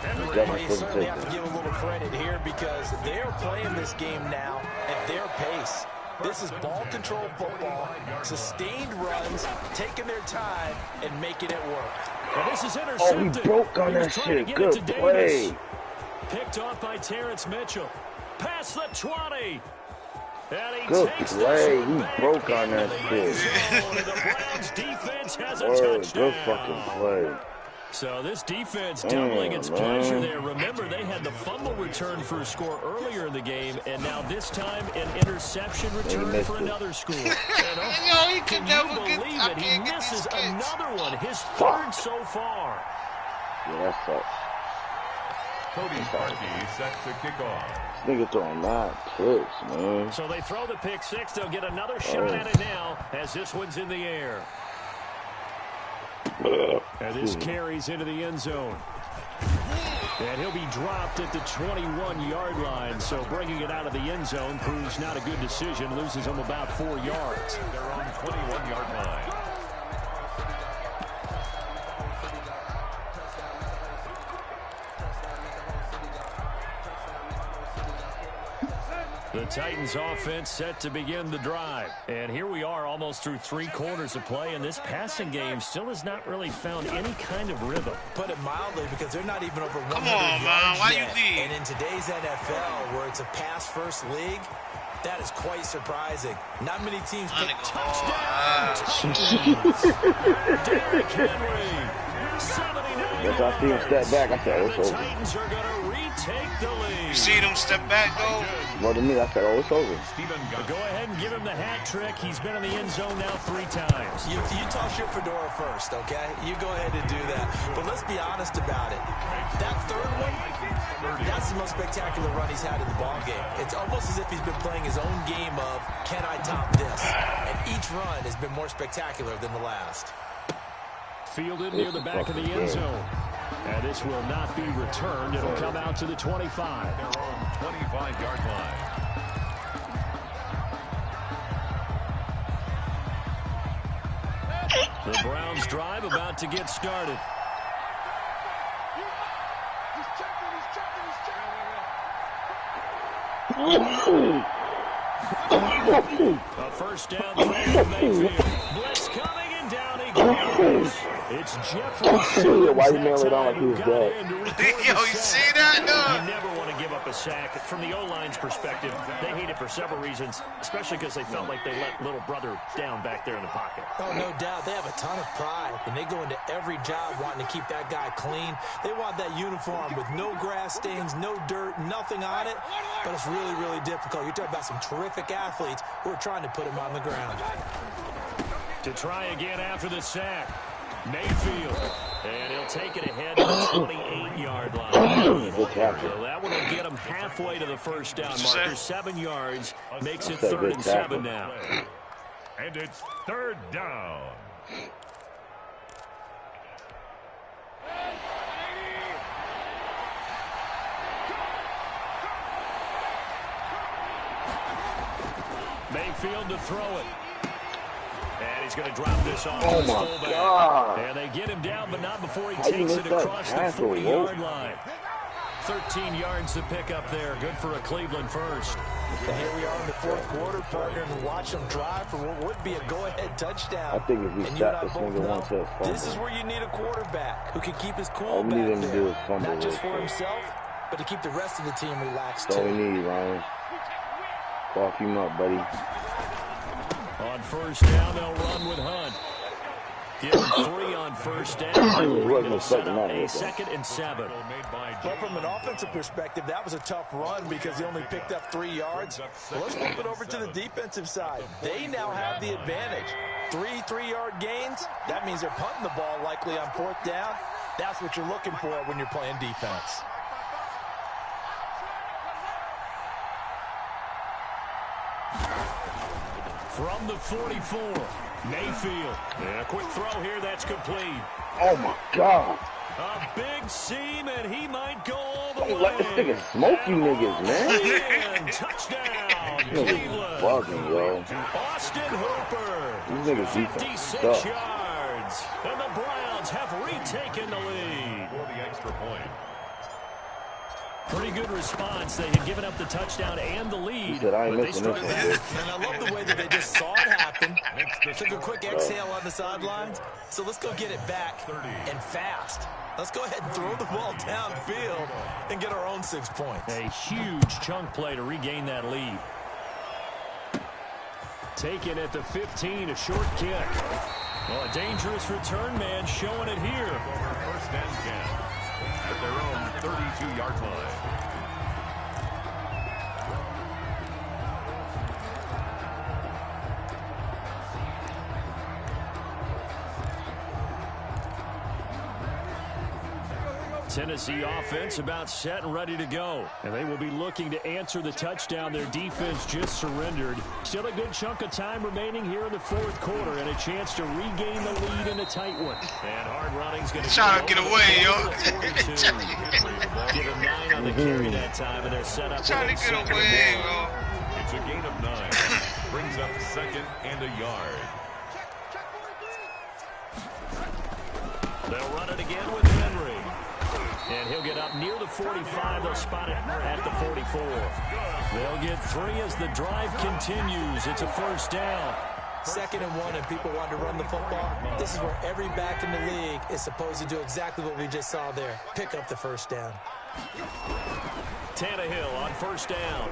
Well, you certainly have to give a little credit here because they're playing this game now at their pace. This is ball control football, sustained runs, taking their time, and making it work. And this is intercepted. Oh, he broke on that shit. Good play. Picked off by Terrence Mitchell. Past the 20. And he Good takes play. this He broke on that shit. The Browns defense has a Good touchdown. fucking play. So this defense doubling its pleasure there. Remember, they had the fumble return for a score earlier in the game, and now this time an interception return for another score. Yo, he could never get. I He can't get misses these kids. another one, his 3rd so far. Yeah, that sucks. Cody Parkey set to kick off. This nigga throwing mad picks, man. So they throw the pick six. They'll get another shot at it now as this one's in the air. And this carries into the end zone. And he'll be dropped at the 21-yard line. So bringing it out of the end zone proves not a good decision. Loses him about 4 yards. They're on 21-yard line. The Titans offense set to begin the drive. And here we are almost through 3 quarters of play, and this passing game still has not really found any kind of rhythm. Put it mildly, because they're not even over 100 Come on, man. Why you leave? And in today's NFL, where it's a pass-first league, that is quite surprising. Not many teams pick touchdown. Derrick Henry, 79 Once I see him step back, I said, oh, it's the over. Titans are going to retake the lead. You see them step back, though? More than me, I said, oh, it's over. But go ahead and give him the hat trick. He's been in the end zone now 3 times. You toss your fedora first, okay? You go ahead and do that. But let's be honest about it. That third one, that's the most spectacular run he's had in the ballgame. It's almost as if he's been playing his own game of, can I top this? And each run has been more spectacular than the last. Fielded near the back of the end zone. And this will not be returned. It'll come out to the 25. Their own 25-yard line. The Browns drive about to get started. A first down throw to Mayfield. Blitz coming and down he goes. It's Jeffrey. Why you nail it on like he was dead? Yo, you see that, You though? never want to give up a sack. From the O-line's perspective, they hate it for several reasons, especially because they felt like they let little brother down back there in the pocket. Oh, no doubt. They have a ton of pride, and they go into every job wanting to keep that guy clean. They want that uniform with no grass stains, no dirt, nothing on it. But it's really, really difficult. You're talking about some terrific athletes who are trying to put him on the ground. To try again after the sack, Mayfield. And he'll take it ahead to the 28-yard line. So that one will get him halfway to the first down marker. 7 yards makes it 3rd and 7 now. And it's 3rd down. Mayfield to throw it. And he's going to drop this off. Oh, my God. And they get him down, but not before he How you takes miss it that across the tackle, 40-yard line. 13 yards to pick up there. Good for a Cleveland first. And here we are in the 4th quarter, partner, and watch them drive for what would be a go-ahead touchdown. I think if we and stop this nigga one to this is where you need a quarterback who can keep his cool all we need back him to there. do is fumble Not just real for quick. himself, but to keep the rest of the team relaxed, That's all we too. need, Ryan. Cough him up, buddy. On first down, they'll run with Hunt. Give him 3 on first down. They'll set up a 2nd and 7. But from an offensive perspective, that was a tough run because he only picked up 3 yards. Well, let's flip it over to the defensive side. They now have the advantage. 3 3-yard gains. That means they're punting the ball likely on 4th down. That's what you're looking for when you're playing defense. From the 44, Mayfield. And a quick throw here that's complete. Oh, my God. A big seam, and he might go all the Hey, way. let this nigga smoke you niggas, man. And touchdown, Niggas Cleveland. bugging, yo. Austin Hooper. These niggas defense 56 sucks. yards. And the Browns have retaken the lead. For the extra point. Pretty good response. They had given up the touchdown and the lead. He said, I ain't but they missing struck this back. one. And I love the way that they just saw it happen. Took a quick exhale on the sidelines. So let's go get it back and fast. Let's go ahead and throw the ball downfield and get our own 6 points. A huge chunk play to regain that lead. Taken at the 15, a short kick. Well, a dangerous return man showing it here. Over 1st and 10 at their own 32-yard line. Tennessee offense about set and ready to go. And they will be looking to answer the touchdown their defense just surrendered. Still a good chunk of time remaining here in the fourth quarter and a chance to regain the lead in a tight one. And hard running's going to trying to get away, yo. Give him 9 on the carry that time, and they're set up. Trying to get away, yo. It's a gain of 9. Brings up 2nd and a yard. They'll run it again with Henry. And he'll get up near the 45. They'll spot it at the 44. They'll get 3 as the drive continues. It's a first down. 2nd and 1, and people want to run the football. This is where every back in the league is supposed to do exactly what we just saw there. Pick up the first down. Tannehill on first down.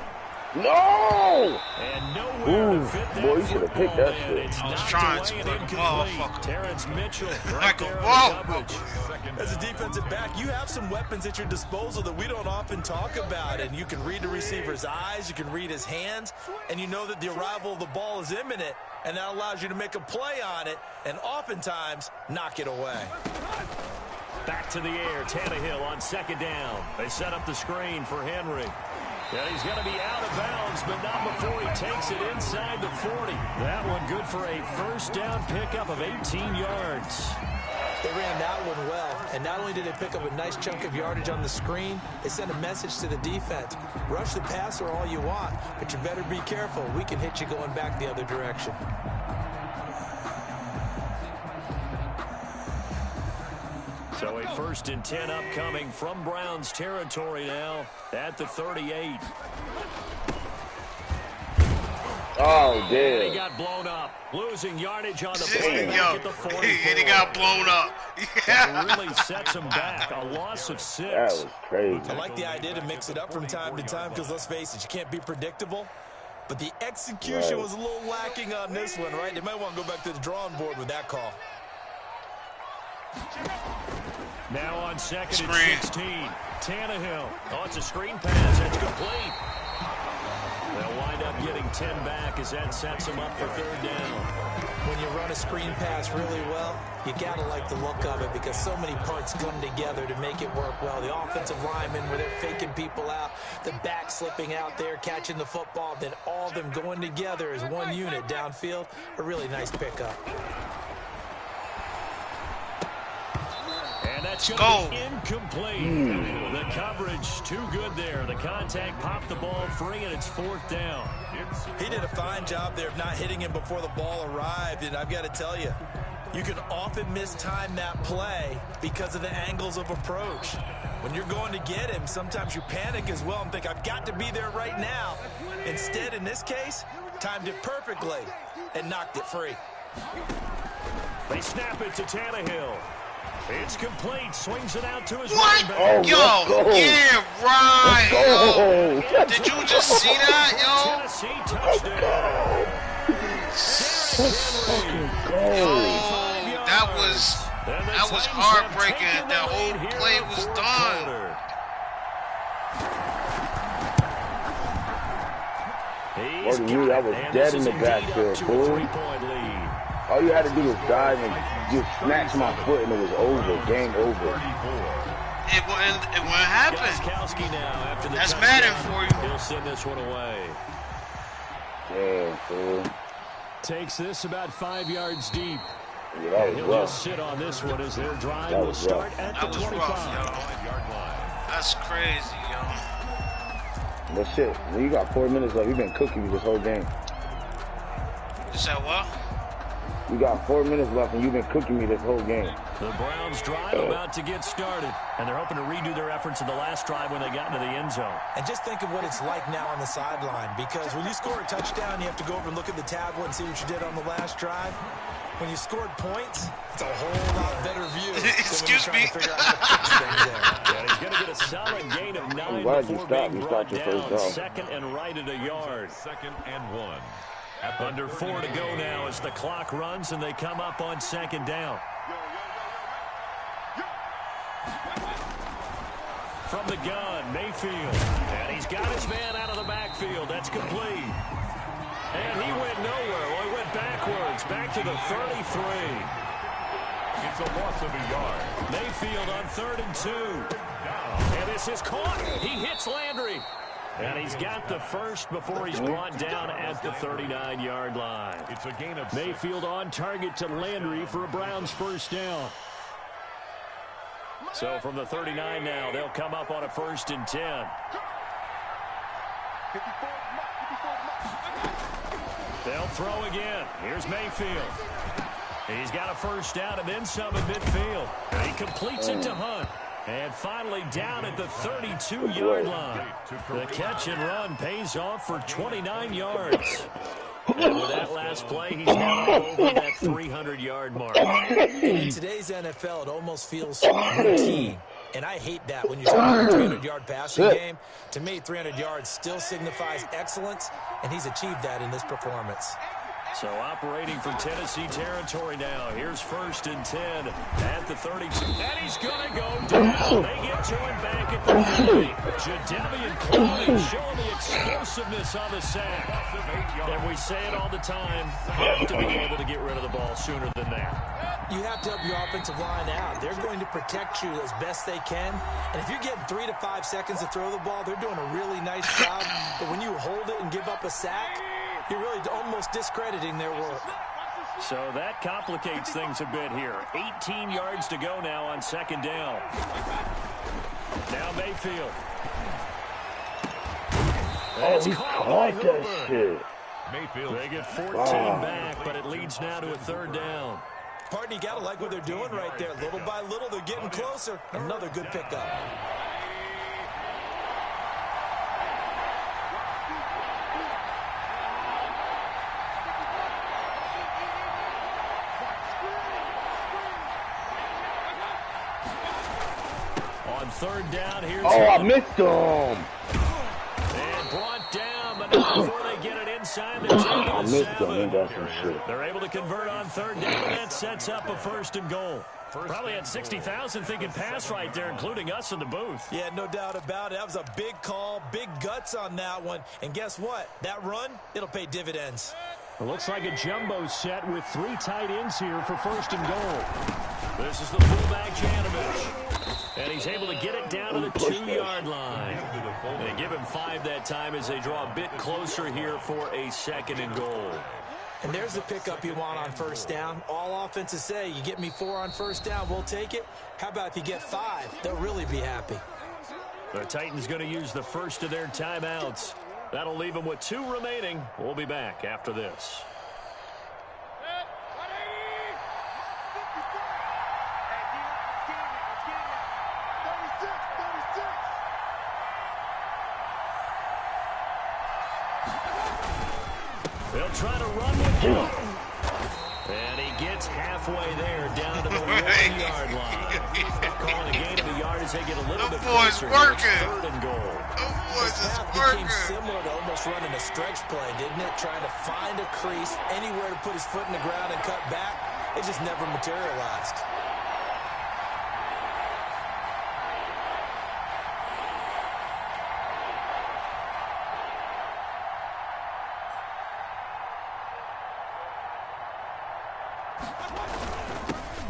No! And nowhere to fit that boy, you should have picked that shit. It's I was knocked trying away to, and but incomplete. motherfucker. Terrence Mitchell right Like a there ball. on the coverage. As a defensive back, you have some weapons at your disposal that we don't often talk about, and you can read the receiver's eyes, you can read his hands, and you know that the arrival of the ball is imminent, and that allows you to make a play on it and oftentimes knock it away. Back to the air. Tannehill on 2nd down. They set up the screen for Henry. Yeah, he's going to be out of bounds, but not before he takes it inside the 40. That one good for a first down pickup of 18 yards. They ran that one well, and not only did they pick up a nice chunk of yardage on the screen, they sent a message to the defense. Rush the passer all you want, but you better be careful. We can hit you going back the other direction. So a 1st and 10 upcoming from Browns territory now at the 38. Oh, And he damn. got blown up. Losing yardage on the Yo, play back at the 44. and he got blown up. That really sets him back. A loss of 6. That was crazy. I like the idea to mix it up from time to time because, let's face it, you can't be predictable. But the execution was a little lacking on this one, right? They might want to go back to the drawing board with that call. Now on 2nd Screen. and 16. Tannehill. Oh, it's a screen pass. That's complete. They'll wind up getting 10 back as that sets them up for 3rd down. When you run a screen pass really well, you got to like the look of it because so many parts come together to make it work well. The offensive linemen, where they're faking people out, the back slipping out there, catching the football, then all of them going together as one unit downfield. A really nice pickup. And that's going to be incomplete. The coverage too good there. The contact popped the ball free, and it's 4th down. He did a fine job there of not hitting him before the ball arrived, and I've got to tell you, you can often mistime that play because of the angles of approach. When you're going to get him, sometimes you panic as well and think, I've got to be there right now. Instead, in this case, timed it perfectly and knocked it free. They snap it to Tannehill. It's complete. Swings it out to his What? running back. Yo, yeah, right. Let's Yo. Did you just see that, yo? Tennessee touchdown. Yo, that was heartbreaking. That whole play was done. Already knew that was dead in the backfield, boy. All you had to do was dive and just snatch my foot and it was over. Game over. It wouldn't happen. That's Madden for you. He'll send this one away. Yeah, fool. Takes this about 5 yards deep. Yeah, that was He'll rough. just sit on this one as their drive That will was start rough. at That the was 25. rough, yo. That's crazy, yo. But shit, when you got 4 minutes left, you've been cooking me this whole game. You said what? You got 4 minutes left and you've been cooking me this whole game. The Browns drive about to get started, and they're hoping to redo their efforts in the last drive when they got into the end zone. And just think of what it's like now on the sideline, because when you score a touchdown, you have to go over and look at the tablet and see what you did on the last drive. When you scored points, it's a whole lot better view. Excuse me. Yeah, he's going to get a solid gain of 9 I'm glad you before stopped. being You brought stopped your down. first down. 2nd and right at a yard. 2nd and 1. Under 4 to go now as the clock runs and they come up on 2nd down. From the gun, Mayfield. And he's got his man out of the backfield. That's complete. And he went nowhere. Well, he went backwards, back to the 33. It's a loss of a yard. Mayfield on 3rd and 2. This is caught. He hits Landry. And he's got the first before he's brought down at the 39-yard line. It's a gain of Mayfield on target to Landry for a Browns first down. So from the 39 now, they'll come up on a 1st and 10. They'll throw again. Here's Mayfield. He's got a first down and then some in midfield. And he completes it to Hunt. And finally down at the 32-yard line. The catch and run pays off for 29 yards. And with that last play, he's now over that 300-yard mark. In today's NFL, it almost feels routine. And I hate that when you talk about a 300-yard passing game. To me, 300 yards still signifies excellence, and he's achieved that in this performance. So operating from Tennessee territory now. Here's 1st and 10 at the 32. And he's going to go down. They get to him back at the 30. Jadeveon Clowney showing the explosiveness on the sack. And we say it all the time, have to be able to get rid of the ball sooner than that. You have to help your offensive line out. They're going to protect you as best they can. And if you're getting 3 to 5 seconds to throw the ball, they're doing a really nice job. But when you hold it and give up a sack, you're really almost discrediting their work. So that complicates things a bit here. 18 yards to go now on 2nd down. Now Mayfield. Oh, he caught that shit. Mayfield. They get 14 back, but it leads now to a 3rd down. Partner, you got to like what they're doing right there. Little by little, they're getting closer. Another good pickup. On 3rd down, here's I missed him. And brought down, but not before they get it inside the 10 I missed him. Ain't that some shit? They're able to convert on 3rd down, and that sets up a 1st and goal. Probably had 60,000 thinking pass right there, including us in the booth. Yeah, no doubt about it. That was a big call, big guts on that one. And guess what? That run, it'll pay dividends. It looks like a jumbo set with 3 tight ends here for 1st and goal. This is the fullback, Janovich. And he's able to get it down to the 2-yard line. They give him 5 that time as they draw a bit closer here for a 2nd and goal. And there's the pickup you want on 1st down. All offenses say, you get me 4 on 1st down, we'll take it. How about if you get 5? They'll really be happy. The Titans going to use the first of their timeouts. That'll leave them with 2 remaining. We'll be back after this. They'll try to run with him. And he gets halfway there down to the 1-yard line. Calling a gain of a yard as they get a little bit closer. Working. 3rd and goal. Boys This is path working. became similar to almost running a stretch play, didn't it? Trying to find a crease, anywhere to put his foot in the ground and cut back. It just never materialized.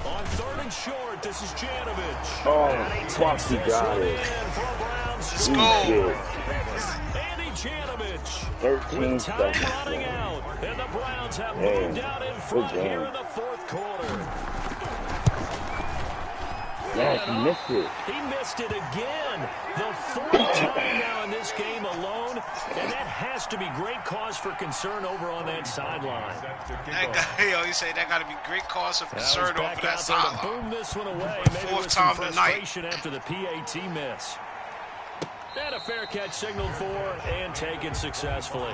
On 3rd and short, this is Janovich. Oh, And he fuck, takes he this got one it. in for a Browns Shit. Andy Janovich. 13 With time seconds. running out, and the Browns have Damn. moved out in front Good here game. in the 4th quarter. Yes, he missed it. He missed it again. The 4th time now in this game alone, and that has to be great cause for concern over on that sideline. That guy, yo, you say that got to be great cause of concern over Back that out there to sideline. boom this one away. Maybe 4th with some time tonight. frustration after the PAT miss. And a fair catch signaled for and taken successfully.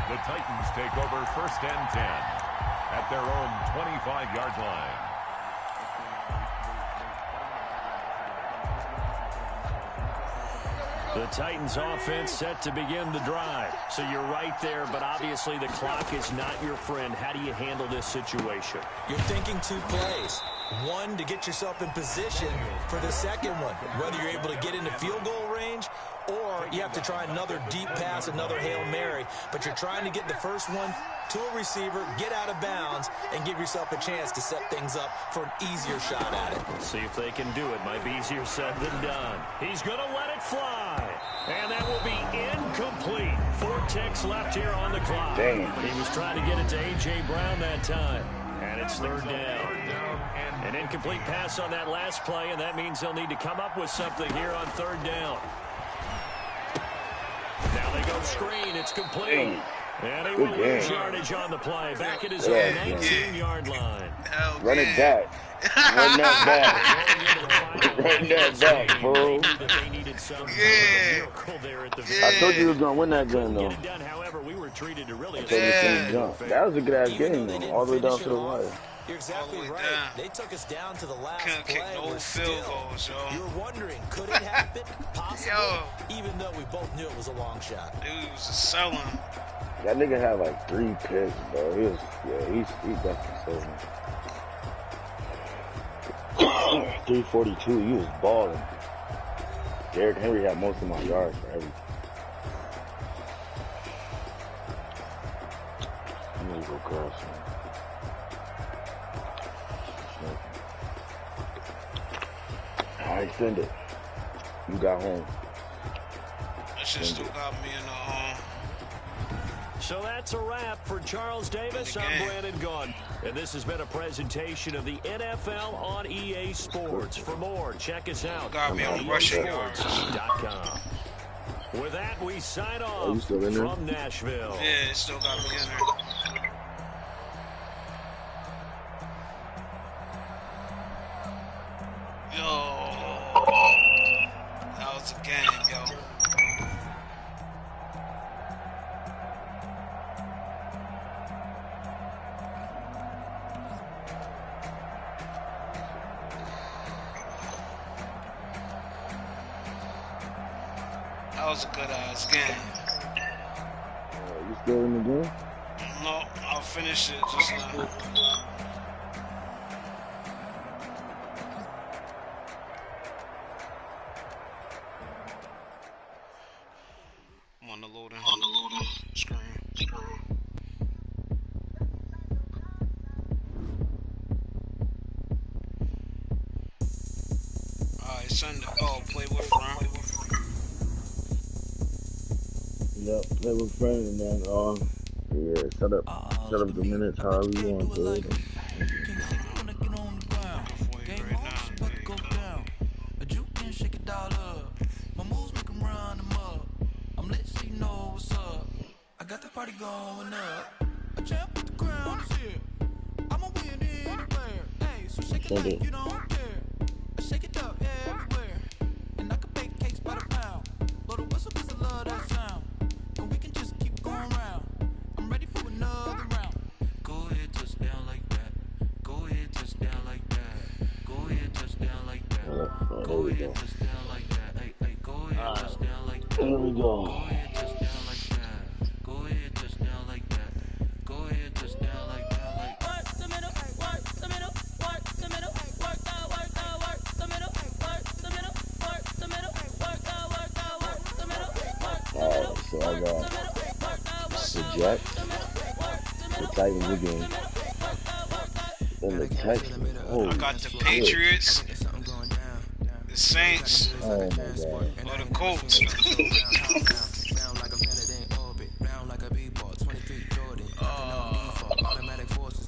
The Titans take over 1st and 10 at their own 25-yard line. The Titans offense set to begin the drive. So you're right there, but obviously the clock is not your friend. How do you handle this situation? You're thinking 2 plays. One, to get yourself in position for the second one. Whether you're able to get into field goal range, or you have to try another deep pass, another Hail Mary. But you're trying to get the first one to a receiver, get out of bounds, and give yourself a chance to set things up for an easier shot at it. Let's see if they can do it. Might be easier said than done. He's going to let it fly. And that will be incomplete. 4 ticks left here on the clock. Damn. He was trying to get it to A.J. Brown that time. And it's third down. An incomplete pass on that last play, and that means they'll need to come up with something here on third down. Now they go screen. It's complete. Dang. And he will lose yardage on the play. Back at his own 19-yard line. Run it back. Run that back. Run that back, bro. I told you he was going to win that game, though. However, we were treated to really That was a good-ass game, though. All the way down to the wire. You're exactly right. They took us down to the last Couldn't play. kick no field goals, yo. You were wondering, could it happen? Possibly. Even though we both knew it was a long shot. Dude was a selling. That nigga had like 3 picks, bro. He's definitely selling. 342, he was balling. Derrick Henry had most of my yards for everything. I'm gonna go cross, man. I extended. You got home. That shit still got me in the So that's a wrap for Charles Davis. I'm Brandon Gaudin. And this has been a presentation of the NFL on EA Sports. For more, check us out got me on rushing yards. EASports.com. With that, we sign off from Nashville. Yeah, it still got me in there. Yo. That was a game, yo. That was a good-ass game. You still in the game? No, I'll finish it just now. I'm on the loading screen. Alright, Sunday. Oh, play with friend. Yep, play with friend and then yeah, set up the minutes however you want to. I got the party going up. A champ with the crown is here. I'ma win anywhere. Hey, so shake it like you don't care. I shake it up everywhere. And I can bake cakes by the pound. Blow the whistle 'cause I love that sound. And we can just keep going round. I'm ready for another round. Go ahead, touch down like that. Go ahead, touch down like that. Go ahead, touch down like that. Go ahead, touch down like that. Hey, hey, go ahead, touch down like that. Here we go. Go ahead, touch down like that. Go ahead, touch down like that. Go ahead, touch down like that. Like work the middle, work the middle, work the middle, work the middle, work the middle, work the middle, work the middle, work the middle. So I got the Jets, the Titans again, and the Texans. I got the Patriots, the Saints, Oh my God. or the Colts.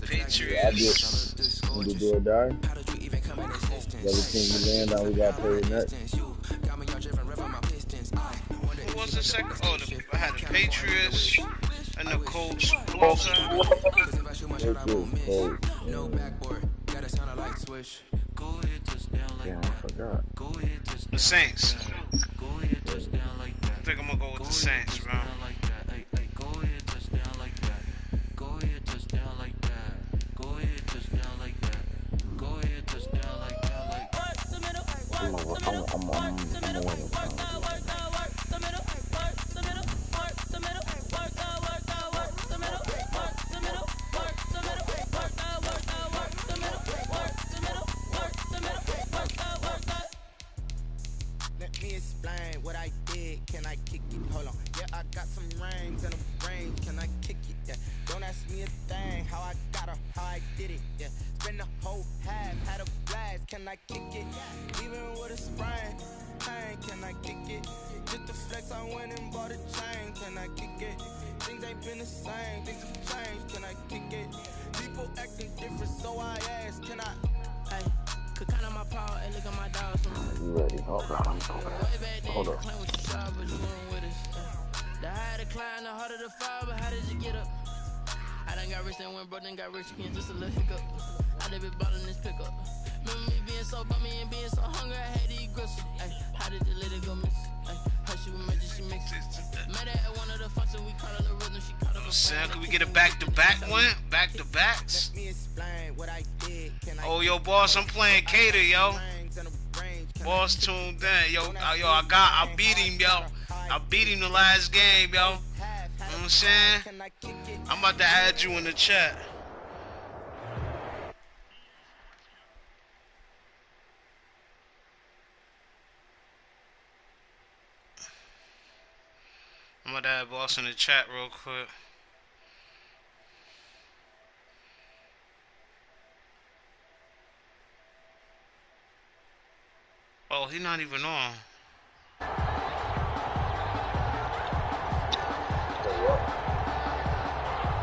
Patriots. I did do or die. The other team we land on, we got to play next. Who was the second? Oh, I had the Patriots and the Colts. Who was that? Yeah, I forgot. The Saints. I think I'm gonna go with the Saints, bro. I'm gonna win it. Let me explain what I it, yeah. Don't ask me a thing, how I got her, how I did it, yeah. Spend the whole half, had a blast, can I kick it? Even with a sprain, pain, can I kick it? Just the flex, I went and bought a chain, can I kick it? Things ain't been the same, things have changed, can I kick it? People acting different, so I ask, can I? Hey, could count on my power and look at my dogs. You ready? Hold on. Hold up. The higher the climb, the harder the fall, but how did you get up? I done got rich and went broke, then got rich again, just a little hiccup. I done been ballin' this pickup. Remember me being so bummy and being so hungry, I had to eat gristle. Ay, how did the lady go miss? Ay, how she was magic, she mixed it. Met her at one of the functions, we caught her the rhythm, she caught up a Sam, can we get a back-to-back one? Back-to-backs? Oh, yo, boss, I'm playing Cada, yo. Boss tuned in, yo. I beat him, yo. I beat him the last game, yo. You know what I'm saying? I'm about to add you in the chat. I'm about to add boss in the chat real quick. Oh, he's not even on.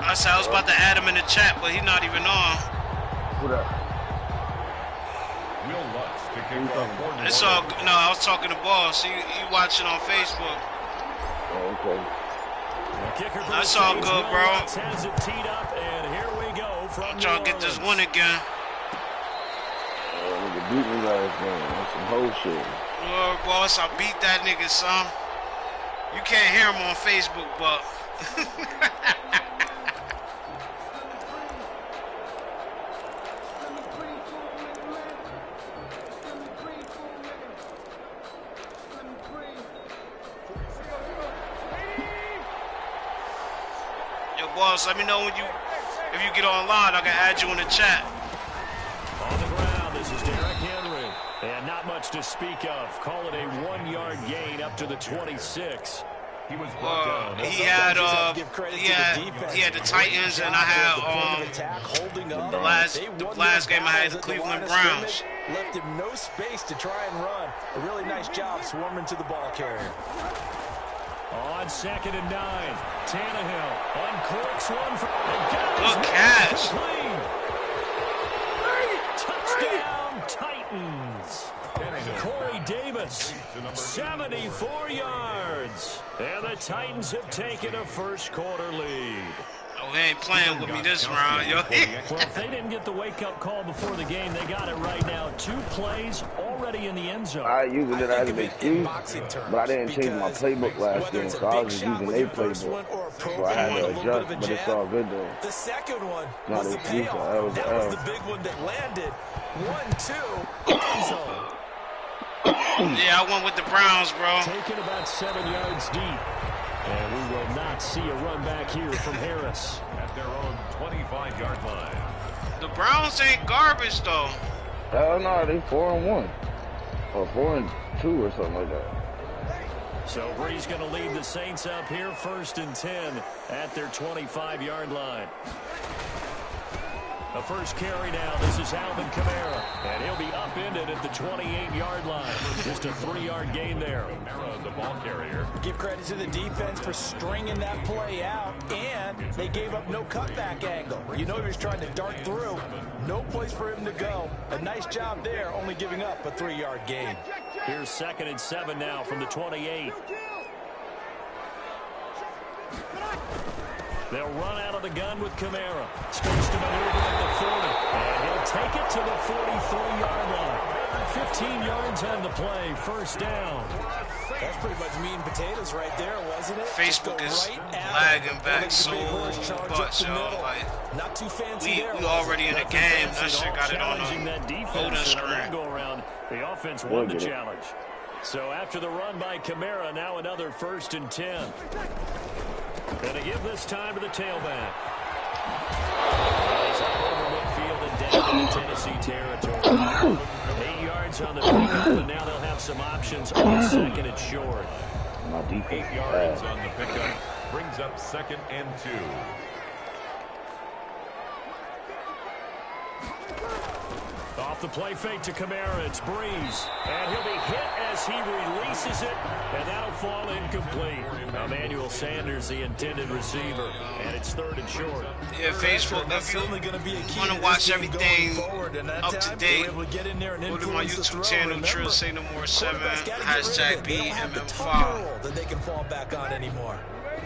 I said I was about to add him in the chat, but he's not even on. What up? Will Lutz to kick off. It's all good. No, I was talking to boss. He watching on Facebook. Oh, okay. That's all good, bro. Has it teed up, and here we go from I'm trying to get this one again. Nigga beat me last game. That's some whole shit. Lord, boss, I beat that nigga, son. You can't hear him on Facebook, but... Yo, boss, let me know when if you get online, I can add you in the chat. On the ground, this is Derrick Henry. And not much to speak of. Call it a 1-yard gain up to the 26. He was brought down. He had the Titans, and I had the last game I had the Cleveland Browns. Left him no space to try and run. A really nice job swarming to the ball carrier. On 2nd and 9, Tannehill uncorks one for good catch. Touchdown Titans. Corey Davis, 74 yards. And the Titans have taken a first-quarter lead. Oh, he ain't playing with me this round, yo. Well, if they didn't get the wake-up call before the game, they got it right now. 2 plays already in the end zone. I used it as an excuse, but I didn't change my playbook last game, so I was just using their playbook. So I had to adjust, but it's all good, though. The second one Not was an the excuse, payoff. That was the big one that landed. 1-2, end zone. Yeah, I went with the Browns, bro. Taken about 7 yards deep. And we will not see a run back here from Harris. At their own 25-yard line. The Browns ain't garbage, though. Hell no, they 4-1. Or 4-2 or something like that. So Bree's going to lead the Saints up here 1st and 10 at their 25-yard line. The first carry now. This is Alvin Kamara. And he'll be upended at the 28-yard line. Just a 3-yard gain there. Kamara, the ball carrier. Give credit to the defense for stringing that play out. And they gave up no cutback angle. You know he was trying to dart through. No place for him to go. A nice job there, only giving up a 3-yard gain. Here's 2nd and 7 now from the 28. They'll run out of the gun with Kamara. Space to maneuver at the 40. And he'll take it to the 43-yard line. 15 yards on the play. First down. That's pretty much meat and potatoes right there, wasn't it? Facebook is lagging back so much, yo. Like, not too fancy we already in the game. That shit got it on the golden screen. Go around. The offense won the challenge. So after the run by Kamara, now another 1st and 10. Going to give this time to the tailback. He's up over midfield and down into Tennessee territory. 8 yards on the pickup, and now they'll have some options on 2nd and short. My defense 8 yards on the pickup. Brings up 2nd and 2. Off the play fake to Kamara, it's Breeze. And he'll be hit as he releases it, and that'll fall incomplete. Emmanuel Sanders, the intended receiver, and it's 3rd and short. Yeah, Facebook, if you want to watch everything up to date, go to my YouTube channel, Trill Say No More 7, hashtag BMM5. That they can fall back on anymore.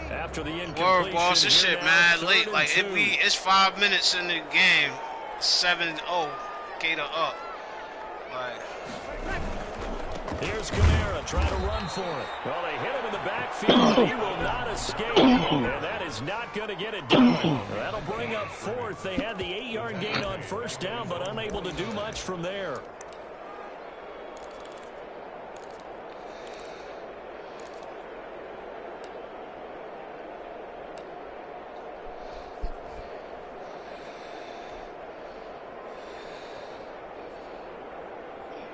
After the Word, boss, this shit mad late. Like, it's 5 minutes in the game, 7-0. Cada up. Like, here's Kamara trying to run for it. Well, they hit him in the backfield. He will not escape. And that is not going to get it done. That'll bring up 4th. They had the 8-yard gain on 1st down, but unable to do much from there.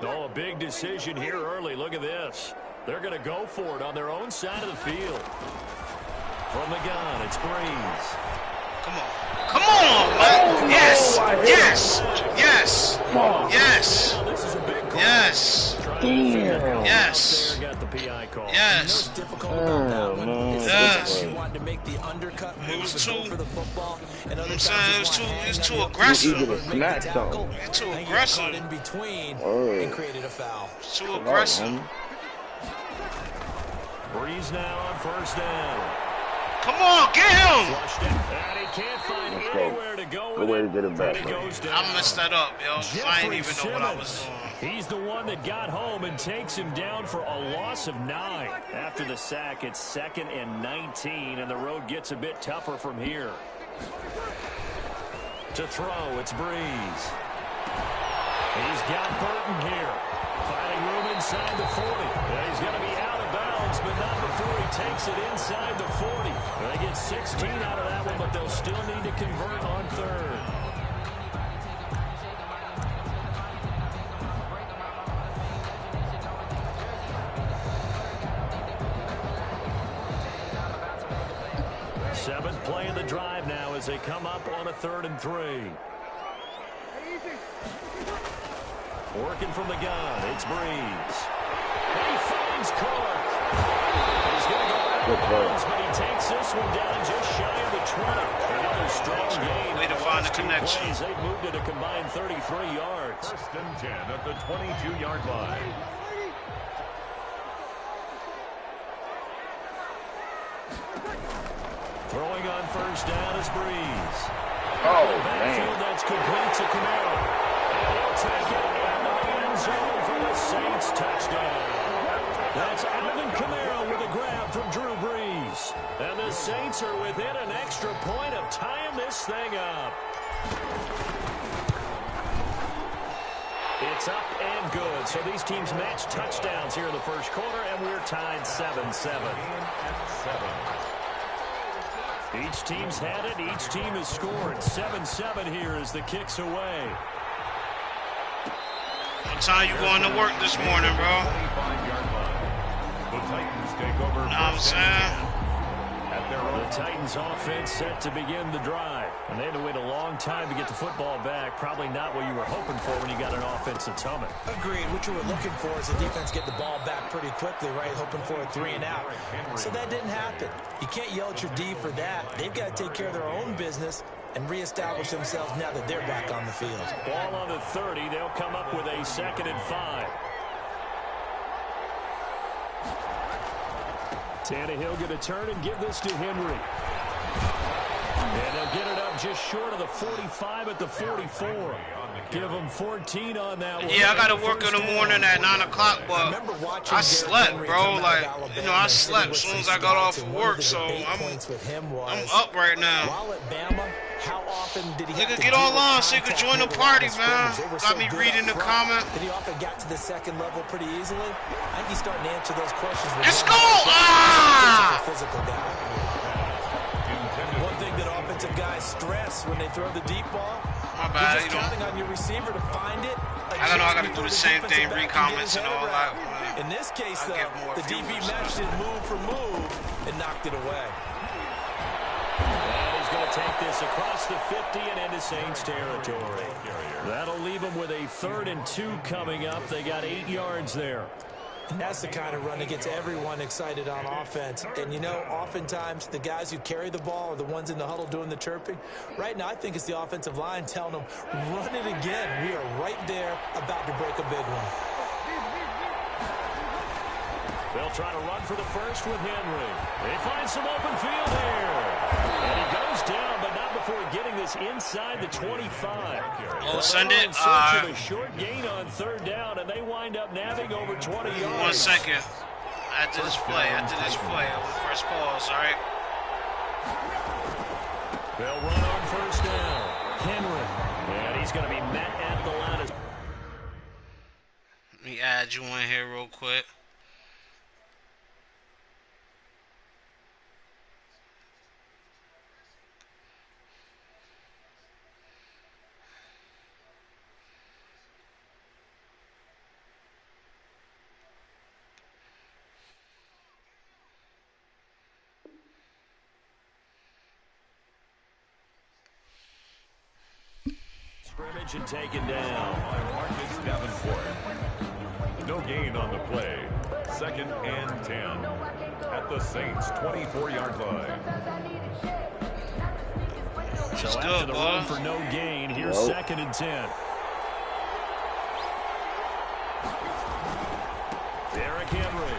Oh, a big decision here early. Look at this. They're going to go for it on their own side of the field. From the gun, it's Breeze. come on. Come on, man. Yes. Yes. Yes. Yes. This is a big call. Yes. Damn. Yes. Got the PI call. Yes. Difficult about that one. Yes. You wanted to make the undercut It was too, for the football, and other I'm times saying just it's too wanna hang on aggressive. the Even a snap zone. It's too I think he got aggressive. caught in between and created a foul. It's too aggressive. Breeze now on 1st down. Come on, get him. Flushed it, and he can't find Let's go. anywhere to go Good with way it. to get it back, And he bro. goes down. I messed that up, yo. I didn't even know what I was Simmons. doing. He's the one that got home and takes him down for a loss of 9. After the sack, it's 2nd and 19, and the road gets a bit tougher from here. To throw, it's Breeze. He's got Burton here. Finding room inside the 40. He's going to be out of bounds, but not before he takes it inside the 40. They get 16 out of that one, but they'll still need to convert on 3rd. Seventh play of the drive now as they come up on a 3rd and 3. Working from the gun, it's Breeze. He finds Clark. He's going to go out of bounds, but he takes this one down just shy of the 20. Another strong game. Way to find the connection. Plays, they've moved it a combined 33 yards. 1st and 10 at the 22-yard line. Throwing on 1st down is Breeze. Oh, Backfield, man. that's complete to Camaro. And he'll take it into the end zone for the Saints touchdown. That's Alvin Kamara with a grab from Drew Brees. And the Saints are within an extra point of tying this thing up. It's up and good. So these teams match touchdowns here in the 1st quarter, and we're tied 7-7. Each team's had it. Each team has scored. 7-7 here as the kick's away. What time you going to work this morning, bro? 25-yard line. The Titans take over. Know what I'm saying? At their own. The Titans offense set to begin the drive. And they had to wait a long time to get the football back. Probably not what you were hoping for when you got an offense that's humming. Agreed. What you were looking for is the defense get the ball back pretty quickly, right? Hoping for a 3 and out. So that didn't happen. You can't yell at your D for that. They've got to take care of their own business and reestablish themselves now that they're back on the field. Ball on the 30. They'll come up with a 2nd and 5. Tannehill going to turn and give this to Henry. And they'll get it up just short of the 45 at the 44. Give them 14 on that one. Yeah, I got to work in the morning at 9 o'clock, but I slept, bro. Like, you know, I slept as soon as I got off of work, so I'm up right now. While at Bama, how often did he Nigga, get online so you can join the party, man. Got me reading the comment. Did he often got to the 2nd level pretty easily? I think he's starting to answer those questions. Let's go! Ah! Physical guy. One thing that offensive guys stress when they throw the deep ball, My bad, you're just counting on your receiver to find it. I got to do the same thing, read comments and all that. In this case, I'll though, get more the DB views. matched it move for move and knocked it away. And he's going to take this across the 50 and into Saints territory. That'll leave them with a 3rd and 2 coming up. They got 8 yards there. And that's the kind of run that gets everyone excited on offense. And, you know, oftentimes the guys who carry the ball are the ones in the huddle doing the chirping. Right now, I think it's the offensive line telling them, run it again. We are right there about to break a big one. They'll try to run for the first with Henry. They find some open field here. And he goes down, but not before getting this inside the 25. Oh, send it. A short gain on 3rd down, and they wind up nabbing over 20 yards. 1 second. After this play, I will press pause, all right? They'll run on 1st down. Henry. And he's going to be met at the line. Let me add you in here real quick. Scrimmage and taken down. Marcus Davenport. No gain on the play. 2nd and 10 at the Saints 24-yard line. So after the run for no gain, here's 2nd and 10. Derrick Henry.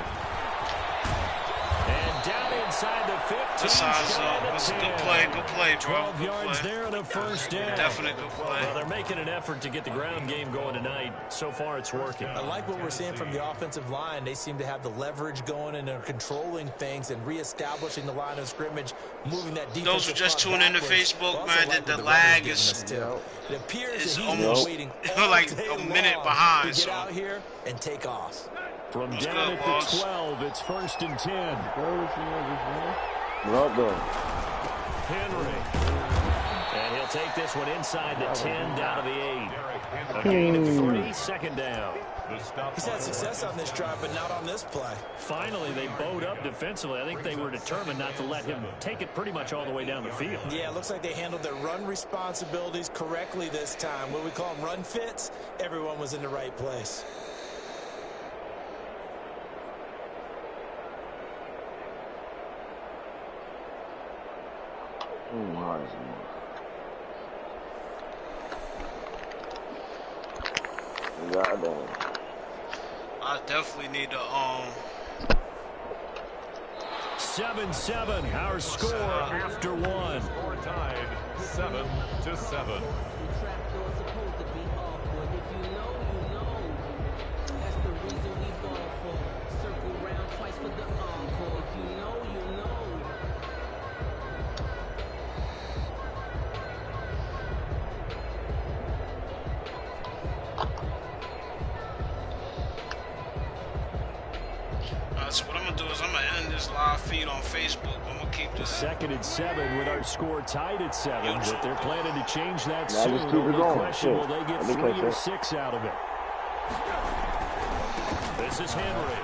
And down inside the 15. That's a good play, bro. 12 yards there and a 1st down. Definitely good play. Well, they're making an effort to get the ground game going tonight. So far, it's working. I like what we're seeing from the offensive line. They seem to have the leverage going and are controlling things and reestablishing the line of scrimmage, moving that defense. Those who just tuned into Facebook, man, the lag is almost like a minute behind. To get out here and take off. From down at the 12, it's 1st and 10. Well done. Henry. And he'll take this one inside the 10, down to the 8. A gain of 3, 2nd down. He's had success on this drive, but not on this play. Finally, they bowed up defensively. I think they were determined not to let him take it pretty much all the way down the field. Yeah, it looks like they handled their run responsibilities correctly this time. What we call them run fits, everyone was in the right place. I definitely need to 7-7, our score after 1. Score tied 7-7. So what I'm going to do is I'm going to end this live feed on Facebook. I'm going to keep this. 2nd and 7 with our score tied at 7. But they're planning to change that soon. Just keep it going. Question, will they get 3 or 6 out of it? This is Henry.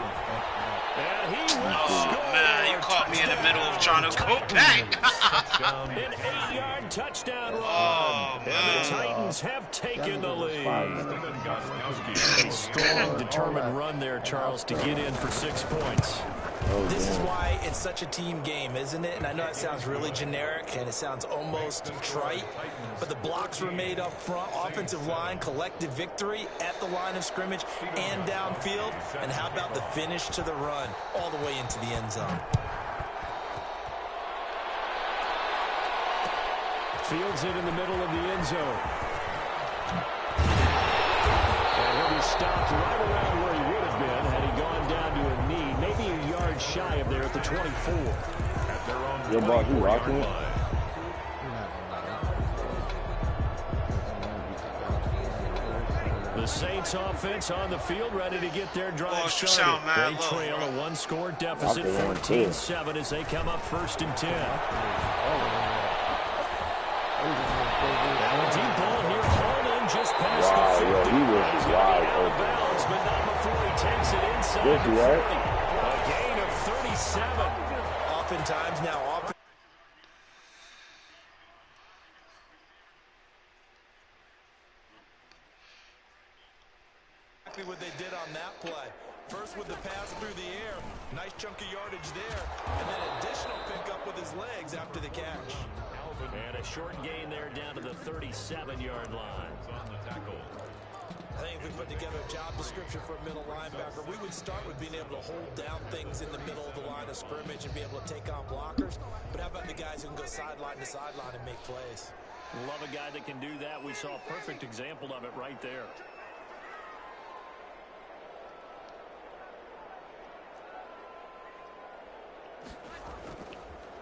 And he will score. Man, you caught me in the middle of trying to go back. An 8-yard touchdown run. Oh, man. And the Titans have taken the lead. A strong, determined run there, Charles, to get in for 6 points. This is why it's such a team game, isn't it? And I know it sounds really generic and it sounds almost trite, but the blocks were made up front, offensive line, collective victory at the line of scrimmage and downfield. And how about the finish to the run all the way into the end zone? Fields it in the middle of the end zone. And he'll be stopped right around where he would have been had he gone down to a knee, maybe a yard shy of there at the 24. Yo, boss, you rocking it? The Saints offense on the field, ready to get their drive started. They trail a 1-score deficit, 14-7 as they come up 1st and 10. Now a deep ball here, hauled in just past the 50. He was He's wide out of open. bounds, but not before he takes it inside the 40. A gain of 37. Oftentimes now, exactly what they did on that play. First with the pass through the air, nice chunk of yardage there, and then additional pickup with his legs after the catch. And a short gain there down to the 37-yard line. On the tackle. I think if we put together a job description for a middle linebacker, we would start with being able to hold down things in the middle of the line of scrimmage and be able to take on blockers. But how about the guys who can go sideline to sideline and make plays? Love a guy that can do that. We saw a perfect example of it right there.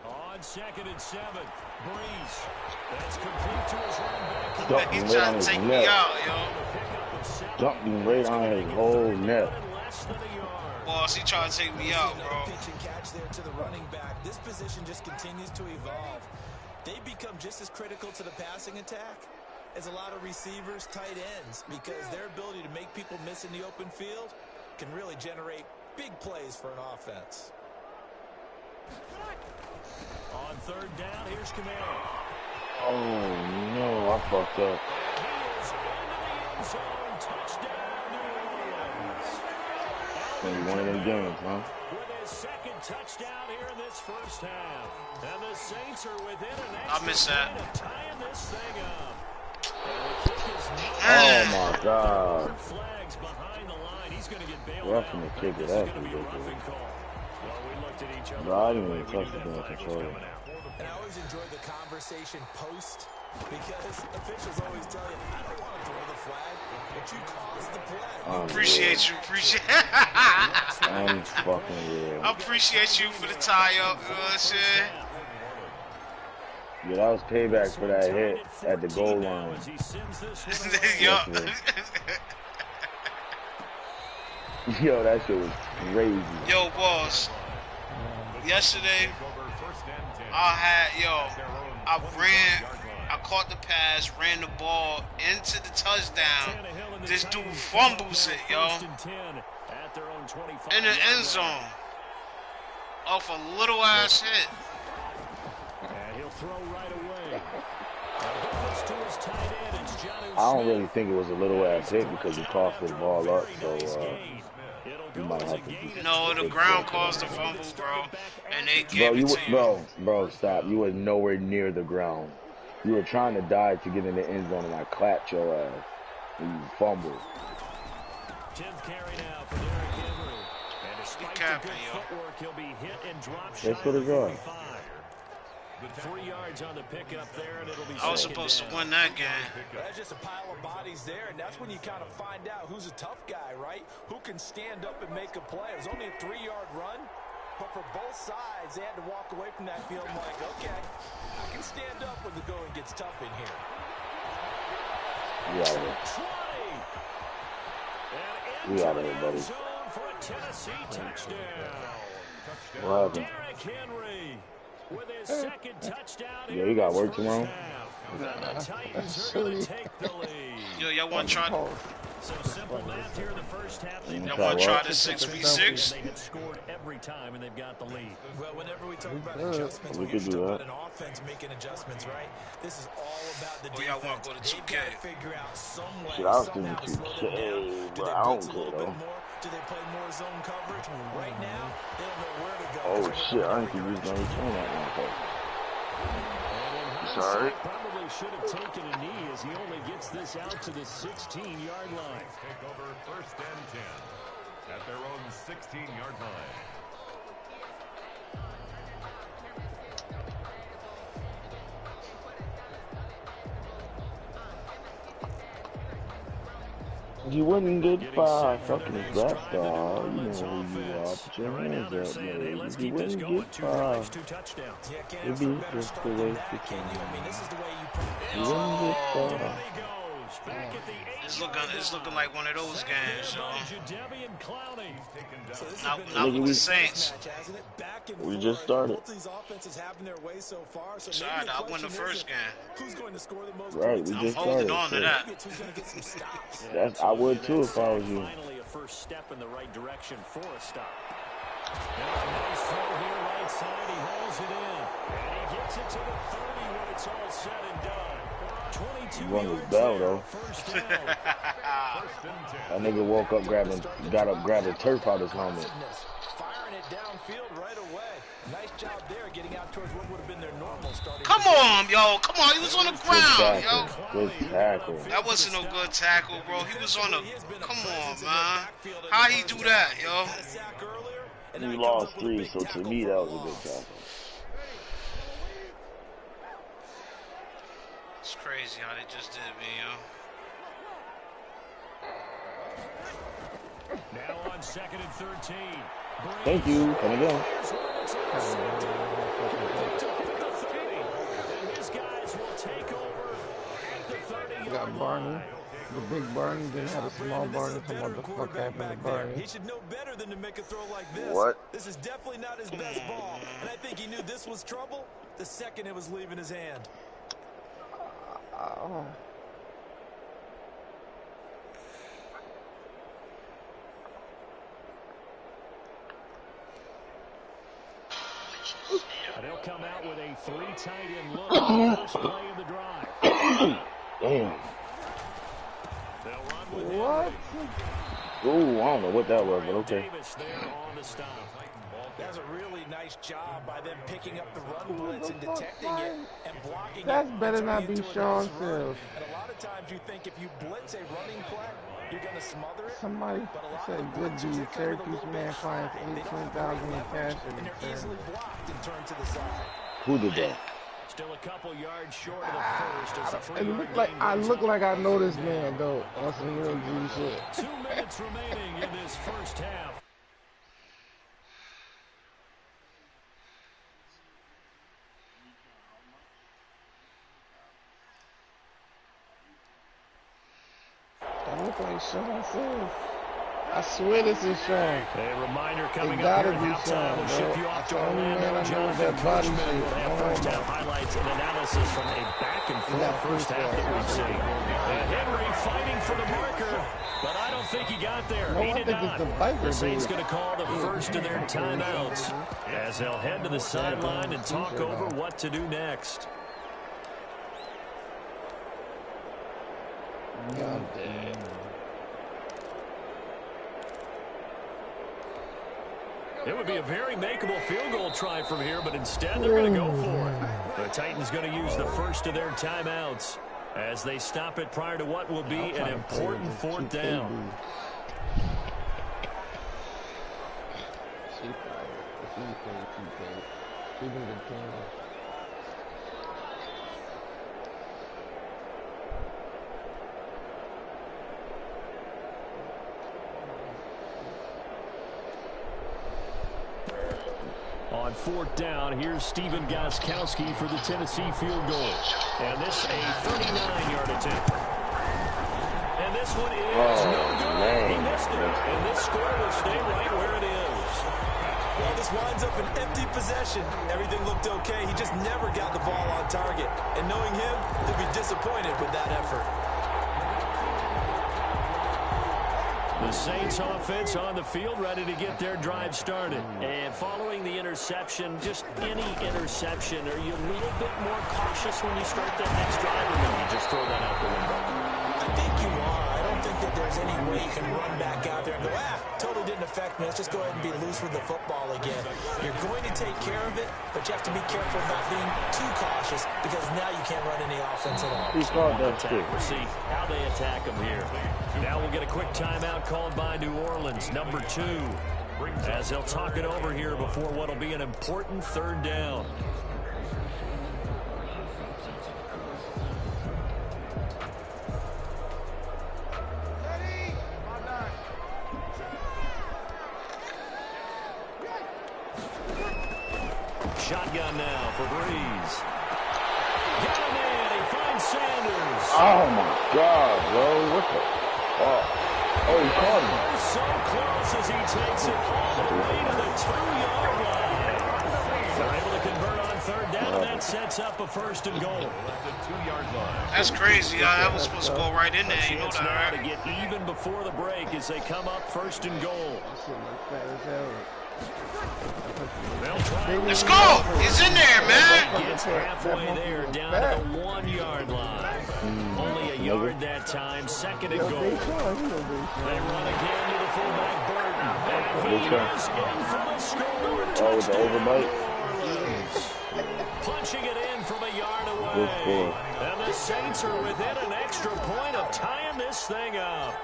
On 2nd and 7, Breeze. That's complete to his running back. He's trying to take me out, yo. Jumping right on his whole neck. Boss, he trying to take me out, bro. Pitch and catch there to the running back. This position just continues to evolve. They become just as critical to the passing attack as a lot of receivers, tight ends, because their ability to make people miss in the open field can really generate big plays for an offense. On 3rd down, here's Cada. Oh no, I fucked up. Maybe one of them games, huh? With his 2nd touchdown here in this first half. And the Saints are within an I missed that. tying this thing up. Oh my God. Flags behind the line. He's going to get bailed Roughing out. the kick, This that's is going to be a ridiculous. roughing call. Well, we looked at each other. No, I didn't even touch the damn controller. And I always enjoy the conversation post because officials always tell you, I don't want to throw the flag, but you caused the play. Appreciate you. I'm fucking real. I appreciate you for the tie-up. You know what I'm saying? Yeah, that was payback for that hit at the goal line. Yo. Yo, that shit was crazy. Yo, boss. Yesterday, I caught the pass, ran the ball into the touchdown. This dude fumbles it, yo. In the end zone. Off a little ass hit. And he'll throw right away. I don't really think it was a little ass hit because he tossed the ball up, so you might have to. No, the ground caused the fumble, bro, and they gave it to you. Bro, stop! You were nowhere near the ground. You were trying to dive to get in the end zone, and I clapped your ass. And you fumbled. 10th carry now for Derrick Henry. And despite the good footwork, he'll be hit and dropped shy of 45. 3 yards on the pickup there, and it'll be. I was supposed to win that game. That's just a pile of bodies there, and that's when you kind of find out who's a tough guy, right? Who can stand up and make a play. It was only a 3-yard run, but for both sides, they had to walk away from that field like, okay, I can stand up when the going gets tough in here. We out of here, buddy. For a Tennessee touchdown. What happened? Derrick Henry with his 2nd touchdown. Yeah, you got work tomorrow? And the Titans are going to take the lead. Yo, y'all want to try? So simple math here in the first half. Y'all want to try the 6v6? They had scored every time, and they've got the lead. Well, whenever we talk about adjustments, we usually talk about an offense making adjustments, right? This is all about the defense. Y'all want to go to 2K? They've got to figure out some way, Shit, I was somehow to thinking slow them down. 2K, Do but they I don't blitz a care, little bit though. more? Do they play more zone coverage? Right now, they don't know where to go. Oh shit, I didn't think you was gonna return that one. Sorry. Probably should have taken a knee as he only gets this out to the 16-yard line. Take over 1st and 10 at their own 16-yard line. You wouldn't get 5 fucking draft star. You know who you are. Put your hands up, man. You wouldn't get 5. It'd be just the way to can. You wouldn't get 5. It's looking like one of those games, yo. So Not with the Saints. We just started. It's alright, I won the first game. Right, we I'm just holding started. on to that. That's, I would too if I was you. Finally, a first step in the right direction for a stop. Nice throw here, right side. He hauls it in, and he gets it to the 30 when it's all said and done. 22 Run his yards bell, there, though. first down. That nigga woke up, got up, grabbed the turf out his helmet. Firing it downfield right away. Nice job there getting out towards what would have been their normal starting. Come on, yo. Come on. He was on the ground, yo. Good tackle. That wasn't no good tackle, bro. He was on the... Come on, man. How he do that, yo? He lost 3, so to me, that was a good tackle. It's crazy how they just did me, yo. Now on 2nd and 13. Thank you. Come again. You got Barney, the big Barney, then had a small Barney. Come on, the fuck happened to Barney? He should know better than to make a throw like this. What? This is definitely not his best ball, and I think he knew this was trouble the second it was leaving his hand. And they'll come out with a 3 tight end look on the first play of the drive. Damn. They'll run with What? Ooh, I don't know what that was, but okay. Davis there on the stop. That's a really nice job by them picking up the run blitz and detecting it and blocking it. That better not be Sean Fields. And a lot of times you think if you blitz a running play, you're going to smother it. Somebody said good dude. Syracuse man finds 18,000 in cash And in they're easily return. blocked and turned to the side. Who did that? Still a couple yards short of the first. As the 3 It yard look like gain I goes look up. like I know this man though. On some real G shit. 2 minutes remaining in this first half. That look like Sean Fields. I swear this is Sean. A reminder coming It up gotta here be at halftime. We'll Sean, ship bro. you off to That's the only man Orlando. I know Jonathan with that body Cushman shape. will have Oh, first my. half highlights and analysis from a back-and-forth Yeah, first half that we've yeah. seen. And Henry fighting for the marker, but I don't think he got there. No, He I did think not. it's the biker The Saints dude. going to call the first of their timeouts as they'll head to the sideline and talk over what to do next. God damn. It would be a very makeable field goal try from here, but instead they're going to go for it. The Titans going to use the first of their timeouts as they stop it prior to what will be an important 4th down. On 4th down, here's Steven Gostkowski for the Tennessee field goal. And this a 39-yard attempt. And this one is no good. He missed it. And this score will stay right where it is. Well, this winds up an empty possession. Everything looked okay. He just never got the ball on target. And knowing him, he'll be disappointed with that effort. The Saints offense on the field, ready to get their drive started. And following the interception, just any interception, are you a little bit more cautious when you start that next drive, or maybe just throw that out the window? I think you are. I don't think that there's any way you can run back out there and go, totally didn't affect me. Let's just go ahead and be loose with the football again. You're going to take care of it, but you have to be careful about being too cautious because now you can't run any offense at all. He's called that too. We'll see how they attack them here. Now we'll get a quick timeout called by New Orleans, number 2, as they'll talk it over here before what will be an important 3rd down. Shotgun now for Breeze. Got him in. He finds Sanders. Oh my God, bro! What the fuck? Oh, he caught him. So close as he takes it all the way to the 2-yard line. They're able to convert on 3rd down, and that sets up a 1st and goal. That's crazy. That was supposed to go right in there. You know Chance that, now to right? get even before the break as they come up 1st and goal. Let's go. He's in there, man. Gets halfway there, down to the 1-yard line. Only a yard that time, second and goal. They run again to the fullback, Burton. And he is in for the score. Touchdown, punching it in from a yard away. And the Saints are within an extra point of tying this thing up.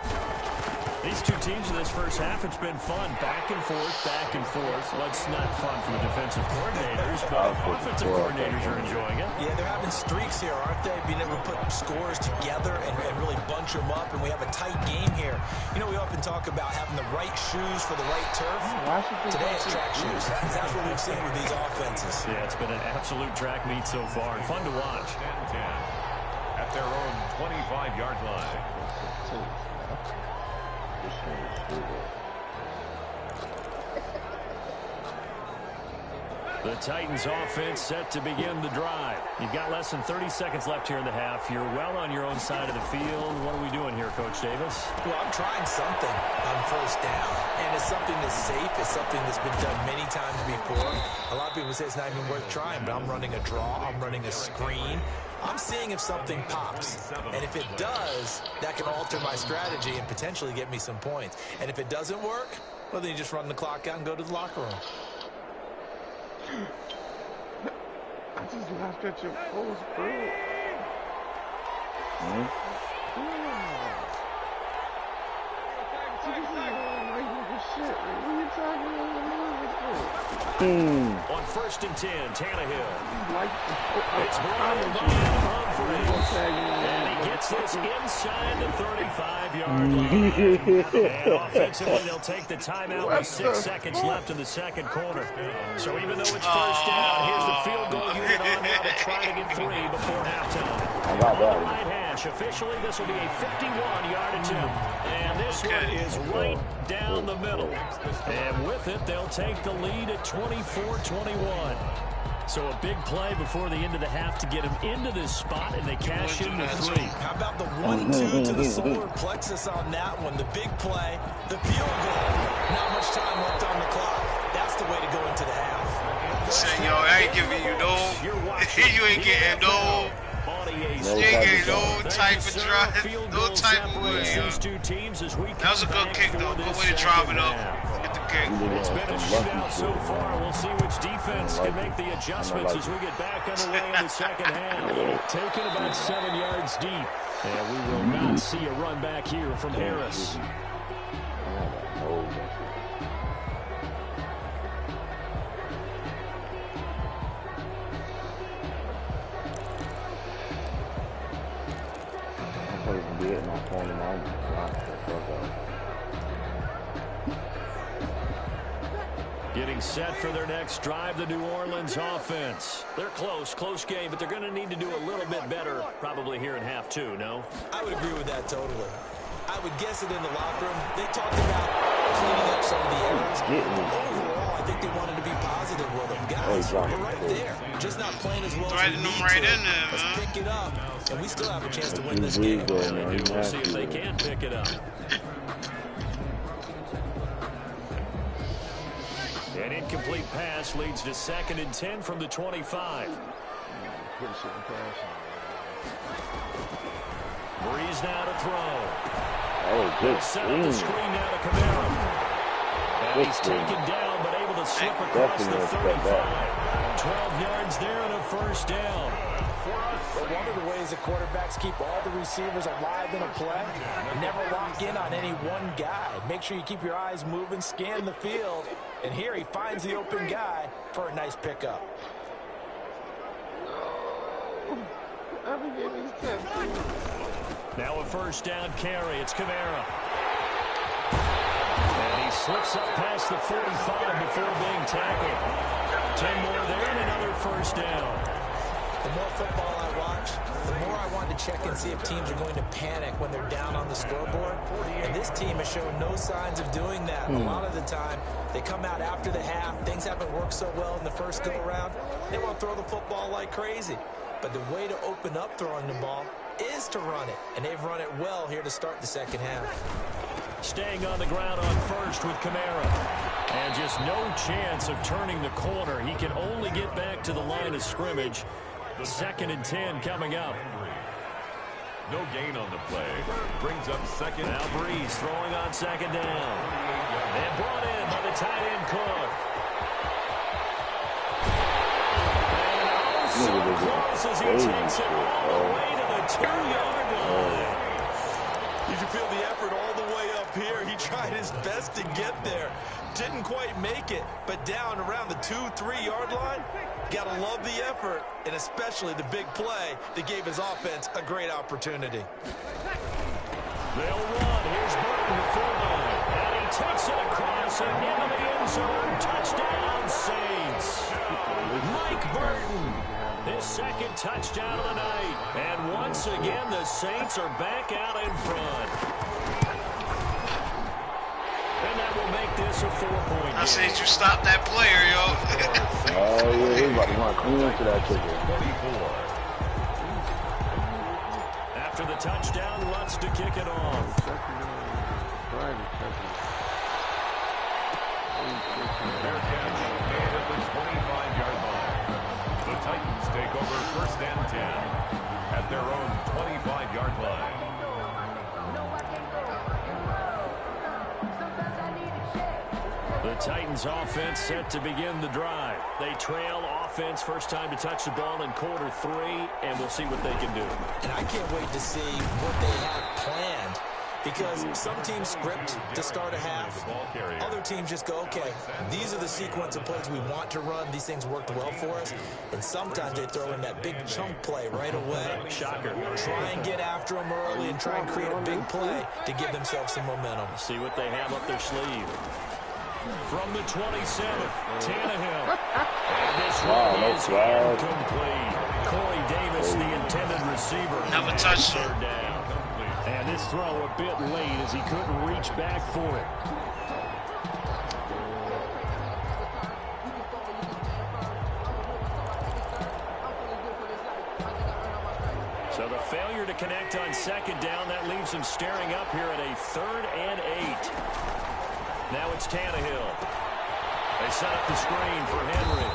These two teams in this first half, it's been fun. Back and forth, back and forth. Well, it's not fun for the defensive coordinators, but offensive coordinators are enjoying it. Yeah, they're having streaks here, aren't they? Being able to put scores together and really bunch them up, and we have a tight game here. You know, we often talk about having the right shoes for the right turf. Today it's track shoes. That's what we've seen with these offenses. Yeah, it's been an absolute track meet so far, and fun to watch. 10-10 at their own 25-yard line. The Titans offense set to begin the drive. You've got less than 30 seconds left here in the half. You're well on your own side of the field. What are we doing here, Coach Davis? Well, I'm trying something on first down, and it's something that's safe. It's something that's been done many times before. A lot of people say it's not even worth trying, but I'm running a draw. I'm running a screen. I'm seeing if something pops, and if it does, that can alter my strategy and potentially get me some points. And if it doesn't work, well, then you just run the clock out and go to the locker room. I just laughed at your post, bro. Shit. What are you talking about? On first and 10, Tannehill. It's blocked by Humphrey. And he gets this inside the 35-yard line. And offensively, they'll take the timeout with 6 seconds left in the second quarter. So even though it's first down, here's the field goal unit on now to try to get 3 before halftime. Right hash. Officially, this will be a 51-yard attempt. And this one is right down the middle. And with it, they'll take the lead at 24-21. So a big play before the end of the half to get him into this spot, and they cash in the 3. How about the 1-2 to the solar plexus on that one? The big play, the field goal. Not much time left on the clock. That's the way to go into the half. Say, yo, I ain't giving you no, you ain't getting no. You ain't getting no type of drive, no type of way, yo. That was a good kick, though. Good way to drive it up. Get the kick. It's been a shootout so far. We'll see which defense can make the adjustments as we get back underway in the second half. Taken about 7 yards deep. And we will not see a run back here from Harris. Getting set for their next drive, the New Orleans offense. They're close game, but they're going to need to do a little bit better probably here in half 2, no? I would agree with that totally. I would guess it in the locker room. They talked about cleaning up some of the errors. Overall, I think they wanted to be positive with them. Guys, we're right there. Just not playing as well as we need right to. in there, Let's pick it up, and we still have a chance to win this game. We'll see if they can pick it up. An incomplete pass leads to 2nd and 10 from the 25. Breeze now to throw. Good set up the screen now to Camara. And he's taken down, but able to slip across the 35. 12 yards there and a first down. But one of the ways the quarterbacks keep all the receivers alive in a play, never lock in on any one guy. Make sure you keep your eyes moving, scan the field, and here he finds the open guy for a nice pickup. Now a first down carry. It's Camara. And he slips up past the 45 before being tackled. 10 more there and another first down. The more football I watch, the more I want to check and see if teams are going to panic when they're down on the scoreboard. And this team has shown no signs of doing that. A lot of the time, they come out after the half. Things haven't worked so well in the first go-around. They want to throw the football like crazy. But the way to open up throwing the ball is to run it. And they've run it well here to start the second half. Staying on the ground on first with Camara. And just no chance of turning the corner. He can only get back to the line of scrimmage. 2nd and 10 coming up. No gain on the play. Brings up second. Now Breeze throwing on 2nd down. And brought in by the tight end Cook. And so close as he takes it all the way to the 2-yard line. You can feel the effort all the way up here. He tried his best to get there. Didn't quite make it, but down around the 2-3-yard line, gotta love the effort, and especially the big play that gave his offense a great opportunity. They'll run. Here's Burton to fullback, and he takes it across and into the end zone. Touchdown, Saints. Mike Burton, his 2nd touchdown of the night. And once again, the Saints are back out in front. And that will make this a 4-point game. I said you stop that player, yo. Oh, yeah, he's about to run clean into that kicker. After the touchdown, Lutz to kick it off. Fair catch, and at the 25-yard line. The Titans take over 1st and 10 at their own 25-yard line. The Titans offense set to begin the drive. They trail offense, first time to touch the ball in Q3, and we'll see what they can do. And I can't wait to see what they have planned, because some teams script to start a half. Other teams just go, okay, these are the sequence of plays we want to run. These things worked well for us. And sometimes they throw in that big chunk play right away. Shocker. Try and get after them early and try and create a big play to give themselves some momentum. See what they have up their sleeve. From the 27th, Tannehill. And this one is incomplete. Corey Davis, the intended receiver. Never touched him. 3rd down. And this throw a bit late as he couldn't reach back for it. So the failure to connect on 2nd down, that leaves him staring up here at a 3rd and 8. Now it's Tannehill. They set up the screen for Henry.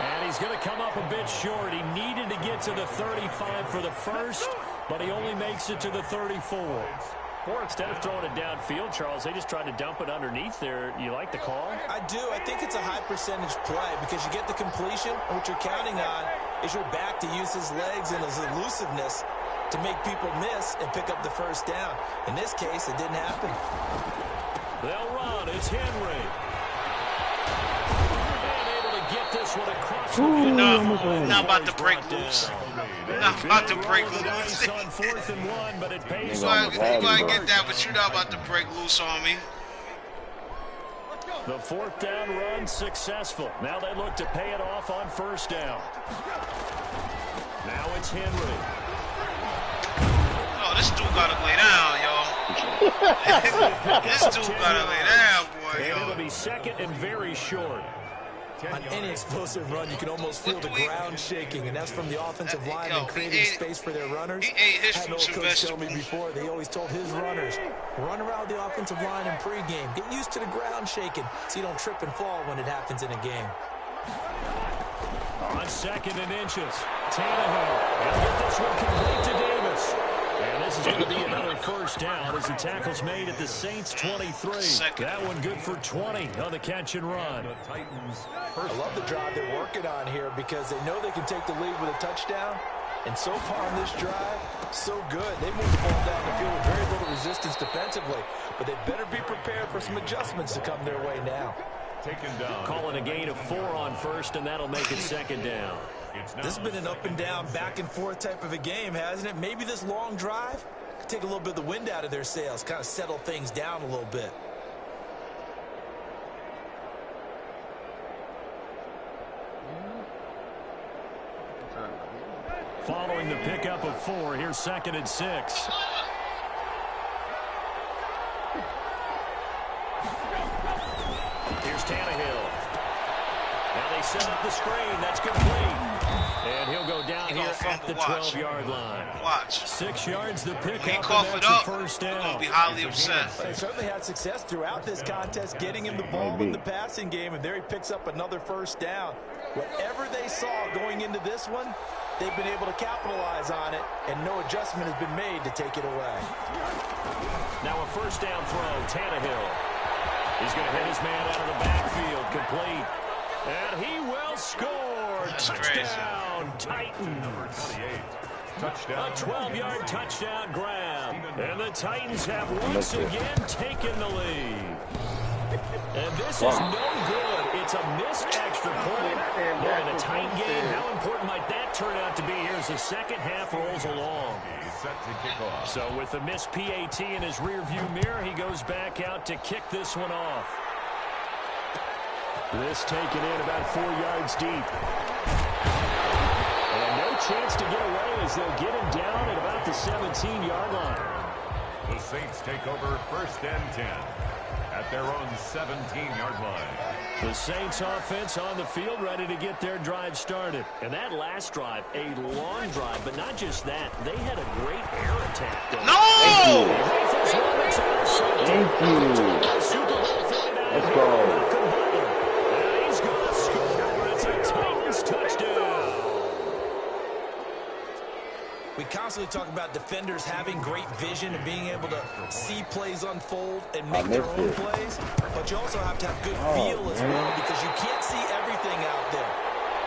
And he's going to come up a bit short. He needed to get to the 35 for the first, but he only makes it to the 34. Or instead of throwing it downfield, Charles, they just tried to dump it underneath there. You like the call? I do. I think it's a high percentage play because you get the completion, and what you're counting on is your back to use his legs and his elusiveness to make people miss and pick up the first down. In this case, it didn't happen. They'll run. It's Henry. And able to get this one across the field. Not about to break loose. Not about to break loose. On 4th and 1, but it pays You off. might get that, but you're not about to break loose on me. The 4th down run successful. Now they look to pay it off on 1st down. Now it's Henry. Oh, this dude gotta lay down, yo. This dude gotta lay down, boy, And yo. it'll be 2nd and very short. On any explosive run, you can almost feel the ground shaking, and that's from the offensive line and creating space for their runners. He ate his I had an old fruits and coach tell vegetables. me before, they always told his runners, run around the offensive line in pregame. Get used to the ground shaking so you don't trip and fall when it happens in a game. On 2nd and inches, Tannehill. And get this one complete to Davis. And this is going to be another 1st down as the tackle's made at the Saints 23. That one good for 20 on the catch and run. The Titans I love the drive they're working on here because they know they can take the lead with a touchdown. And so far on this drive, so good. They moved the ball down the field with very little resistance defensively. But they better be prepared for some adjustments to come their way now. taken down. Calling a gain of 4 on 1st, and that'll make it 2nd down. This has been an up and down, back and forth type of a game, hasn't it? Maybe this long drive could take a little bit of the wind out of their sails, kind of settle things down a little bit. Following the pickup of 4, here's 2nd and 6. Here's Tannehill. Now they set up the screen. That's complete. And he'll go down here at the 12-yard line. Watch. 6 yards the pickup, He and cough it that's up. a 1st You're down. gonna be highly upset. They certainly had success throughout this contest, getting him the ball in the passing game, and there he picks up another 1st down. Whatever they saw going into this one, they've been able to capitalize on it, and no adjustment has been made to take it away. Now a first down throw, Tannehill. He's going to hit his man out of the backfield, complete. And he will score. That's touchdown, Titans. Touchdown. A 12-yard touchdown grab. And the Titans have once again taken the lead. And this is no good. It's a missed extra point. Well, in a tight game, how important might that turn out to be here as the second half rolls along? He's set to kick off. So with the missed PAT in his rearview mirror, he goes back out to kick this one off. This taken in about 4 yards deep. And no chance to get away as they'll get him down at about the 17-yard line. The Saints take over first and 10 at their own 17-yard line. The Saints offense on the field ready to get their drive started. And that last drive, a long drive, but not just that. They had a great air attack. No! Thank you. Let's go. And he's going to score. It's a Titans touchdown. We constantly talk about defenders having great vision and being able to see plays unfold and make their own plays, but you also have to have good feel as well because you can't see everything out there.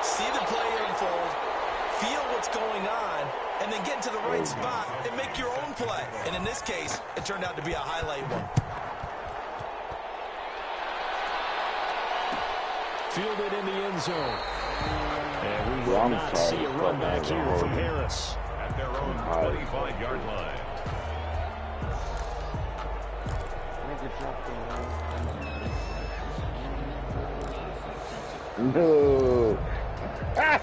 See the play unfold, feel what's going on, and then get into the right spot and make your own play. And in this case, it turned out to be a highlight one. Fielded in the end zone. And we will not see a run back here from Harris. At their own 25-yard line. No. That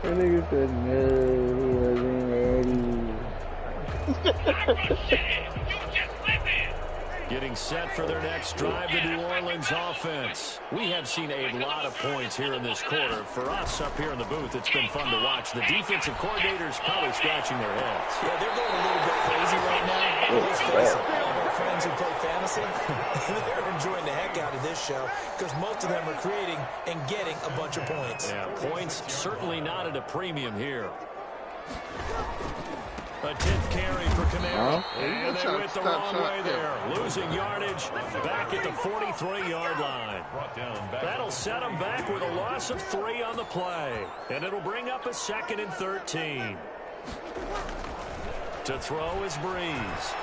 nigga said no, he wasn't ready. Getting set for their next drive, the New Orleans offense. We have seen a lot of points here in this quarter. For us up here in the booth, it's been fun to watch. The defensive coordinators probably scratching their heads. Yeah, they're going a little bit crazy right now. Let's face it, all of our friends who play fantasy, they're enjoying the heck out of this show because most of them are creating and getting a bunch of points. Yeah, points certainly not at a premium here. A 10th carry for Camaro. And they went the wrong way there. Losing yardage back at the 43-yard line. That'll set them back with a loss of 3 on the play. And it'll bring up a 2nd and 13. To throw is Breeze.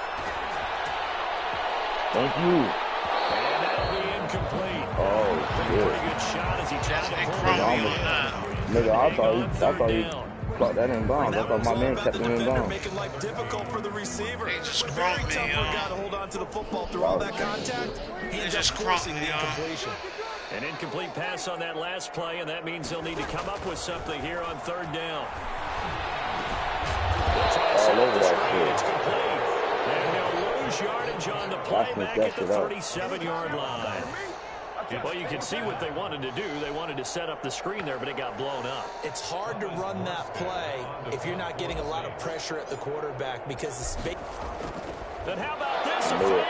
Thank you. And that'll be incomplete. Oh, Pretty good shot as he tried to pull it yeah. Nigga, I thought he caught that in bounds. I thought my man kept him in bounds. Making life difficult for the receiver. They just Very crumped me, tough for a guy to hold on to the football through all that contact. He ends up forcing the incompletion. An incomplete pass on that last play, and that means they'll need to come up with something here on 3rd down. All over that shit. It's complete. And they'll lose yardage on the play back at the 37-yard line. Well, you can see what they wanted to do. They wanted to set up the screen there, but it got blown up. It's hard to run that play if you're not getting a lot of pressure at the quarterback because the space. Then how about this? A fake.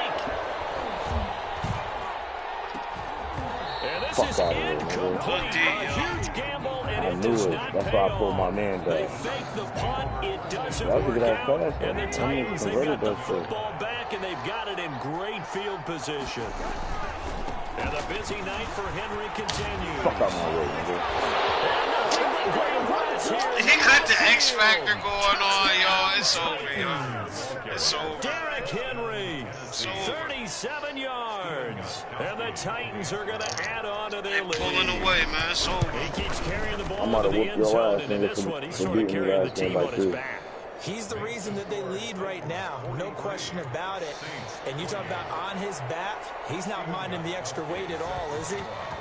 And this is incomplete. A huge gamble, and it does not pay off. That's why I pulled my man They back. fake the punt. It doesn't That was a work good out. pass. And the Titans, they've got the Converted that shit. football back, and they've got it in great field position. And the busy night for Henry continues. Fuck out my way, nigga. He got the X Factor going on, y'all. It's over, y'all. It's over. Derrick Henry, 37 yards. And the Titans are going to add on to their lead. Pulling away, man. It's over. He keeps carrying the ball I'm about into to the whoop end your zone, ass, and in nigga, this one, he's for sort of beating carrying your the ass team by on his 2. back. He's the reason that they lead right now, no question about it. And you talk about on his back, he's not minding the extra weight at all, is he?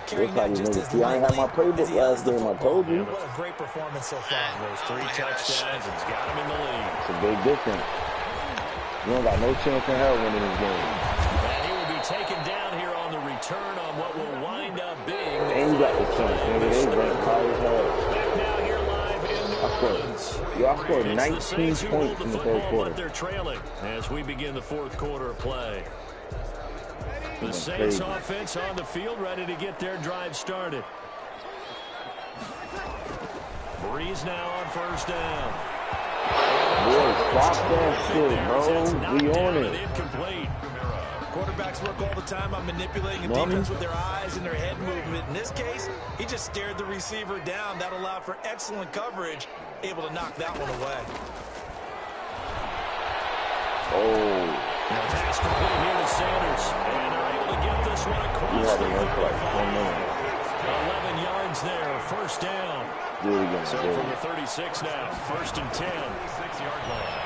Carrying that just as See, I ain't had my lightly as playbook he last has the game, I football. told you. What a great performance so far. Those 3 touchdowns, it's got him in the lead. It's a big difference. You don't got no chance in hell winning this game. And he will be taken down here on the return on what will wind up being the And you got the chance, nigga. They ranked high as hell. back now here live in New Orleans. I scored It's 19 the Saints who hold points the in the football, 3rd quarter. but they're trailing as we begin the 4th quarter of play. The That's Saints crazy. offense on the field ready to get their drive started. Breeze now on first down. Boy, stop that shit, bro. We on it. Incomplete. Quarterbacks work all the time on manipulating a defense with their eyes and their head movement. In this case, he just stared the receiver down. That allowed for excellent coverage, able to knock that one away. Oh. Now pass complete here to Sanders. And they're able to get this one across the 11 yards there, first down. Do it again. So from the 36 now, first and 10. 6-yard line.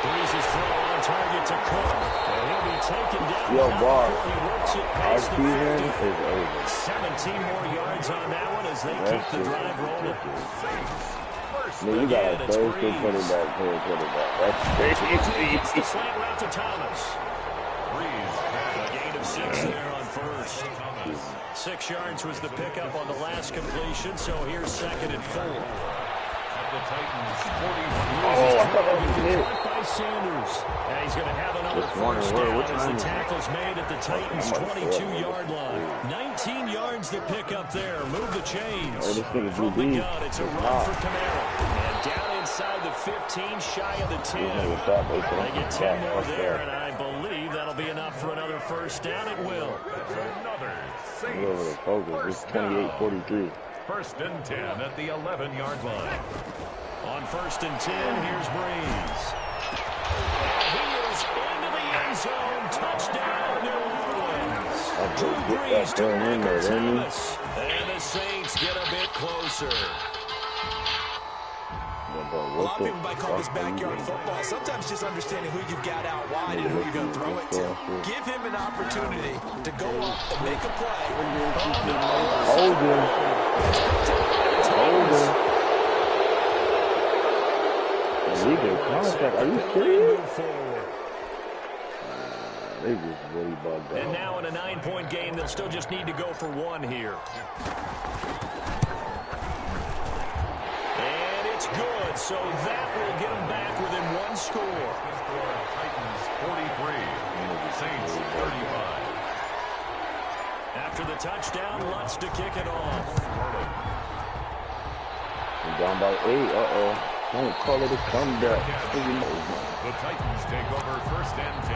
Breeze's throw on target to Cook. And he'll be taken down. Yo, Bar. He works it Our past the 50. season is over. 17 more yards on that one as they keep the drive rolling. Man, you got a Thursday quarterback, That's crazy. It's the slant route to Thomas. Breeze. A gain of 6 there on first. 6 yards was the pickup on the last completion, so here's second and 4. The Titans 41. Oh, I thought that was it. By Sanders. And he's going to have another first down as the tackle's made at the Titans' 22-yard line. 19 yards the pickup there. Move the chains. From the gun, it's a run for Camara. And down inside the 15, shy of the 10. They get 10 more there, and I believe that'll be enough for another first down. It will. Another Over the focus. It's 28-43. First and 10 at the 11-yard line. On first and 10, here's Breeze. And he is into the end zone. Touchdown, New Orleans. Drew Brees to Michael Thomas. And the Saints get a bit closer. A lot of people might call this backyard football. Sometimes just understanding who you've got out wide and who you're going to throw it to. Give him an opportunity to go up and make a play. Hold him. Illegal contact. Are you serious? They just really bugged out. And now in a 9-point game, they'll still just need to go for one here. And it's good, so that will get them back within one score. Titans 43. Saints 35. After the touchdown, Lutz to kick it off. We're down by 8. Uh-oh. Don't call it a comeback. The Titans take over first and 10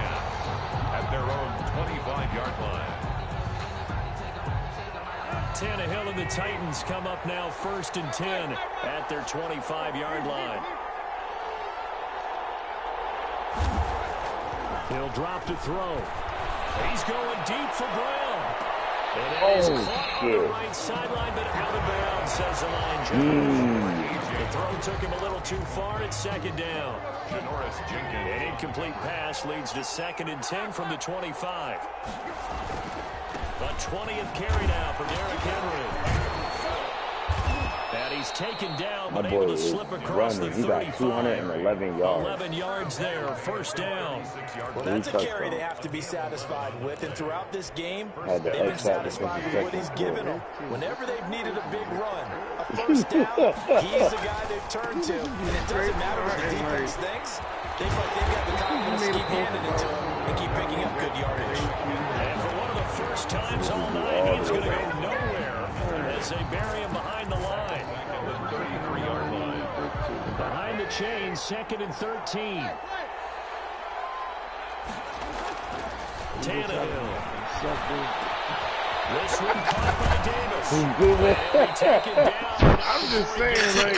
at their own 25-yard line. Tannehill and the Titans come up now first and 10 at their 25-yard line. He'll drop to throw. He's going deep for Brown. And it is caught on the right sideline, but out of bounds, says the line judge. The throw took him a little too far. It's second down. An incomplete pass leads to second and 10 from the 25. The 20th carry now for Derrick Henry. And he's taken down, but able to slip across the 35. He got 211 yards. 11 yards there, first down. Well, that's a carry they have to be satisfied with, and throughout this game, they've been satisfied with what he's given them. Whenever they've needed a big run, a first down, he's the guy they've turned to. And it doesn't matter what the defense thinks. They feel like they've got the confidence to keep handing it to him and keep picking up good yardage. And for one of the first times all night, he's going to go nowhere as they bury him behind the line. The 33-yard line. Behind the chains, second and 13. Tannehill. This one caught by Davis. I'm just saying, like,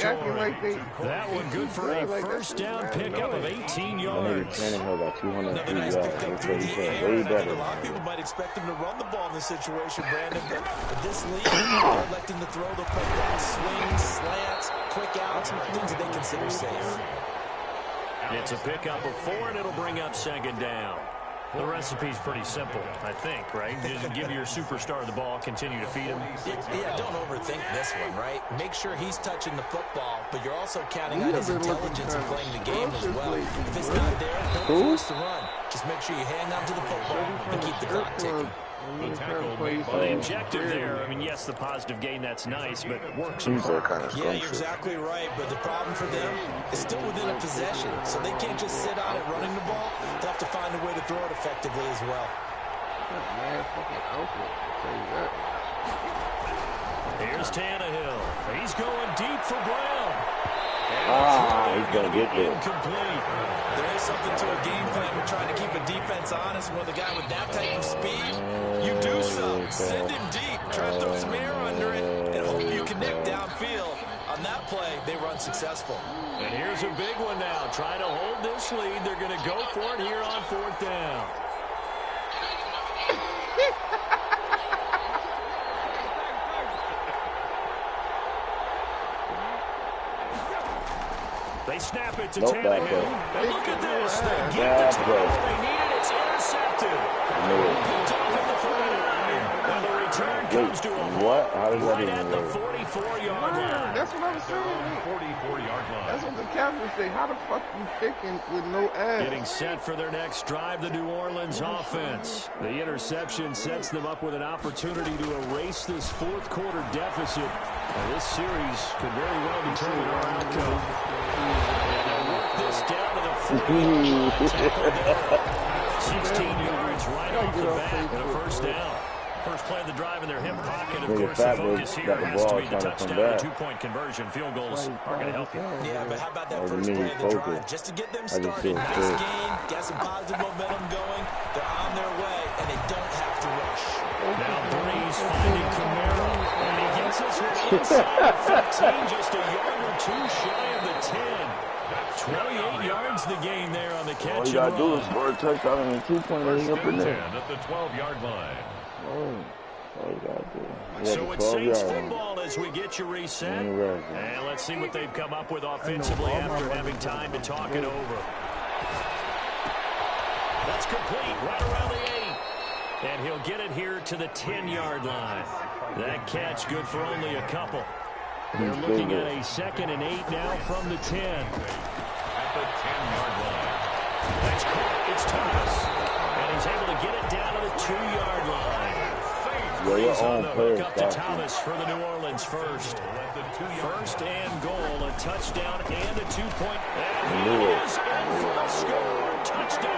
acting like they... That one good for a first down pickup of 18 yards. Tannehill got 203 yards. That's what he said. Way A better. lot of people might expect him to run the ball in this situation, Brandon, but this league, they're electing to throw the football, swings, slants, quick outs, things that they consider safe. It's a pickup of 4, and it'll bring up second down. The recipe's pretty simple, I think, right? Just give your superstar the ball, continue to feed him. Yeah, don't overthink this one, right? Make sure he's touching the football, but you're also counting on his intelligence in playing the game as well. If it's not there, don't force the run. Just make sure you hang on to the football and keep the clock ticking. Well, the objective there, I mean, yes, the positive gain, that's nice, but works. Yeah, you're exactly right, but the problem for them is still within a possession, so they can't just sit on it running the ball. They'll have to find a way to throw it effectively as well. Here's Tannehill. He's going deep for Brown. He's going to get there. Incomplete. There is something to a game plan. We're trying to keep a defense honest. With a guy with that type of speed, you do so. Send him deep. Try to throw his mirror under it and hope you connect downfield. On that play, they run successful. And here's a big one now. Trying to hold this lead. They're going to go for it here on 4th down. They snap it to Tannehill. And look at this. They get the ball. They need it. It's intercepted. Picked off at the 49. And the return comes to a what? How does that right even at the work? 44-yard line. That's what I was saying. 44-yard line. That's what the captain say. How the fuck you picking with no ass? Getting set for their next drive, the New Orleans offense. The interception sets them up with an opportunity to erase this 4th quarter deficit. And this series could very well determine our outcome. And work this down to the 40. 16 yards right off the bat and a first down. First play of the drive in their hip pocket. Of course, the focus here has to be the touchdown or 2-point conversion. Field goals are going to help you. Yeah, but how about that first play of the drive? Just to get them started. Nice game, get some positive momentum going. They're on their way, and they don't have to rush. Now Breeze finding Camaro. And he gets us inside the 15, just a yard or two shy of the 10. 28 yards the gain there on the catch. All you got to do is score a touchdown and 2.8 up in there. At the 12-yard line. All you got to do. So it's Saints football as we get you reset. And let's see what they've come up with offensively after having time to talk it over. That's complete right around the 8. And he'll get it here to the 10-yard line. That catch good for only a couple. They're looking at a 2nd and 8 now from the 10. At the 10-yard line. That's caught. It's Thomas. And he's able to get it down to the 2-yard line. He's on the hook up to Thomas for the New Orleans first. First and goal, a touchdown and a 2-point. And he is in for a score. Touchdown.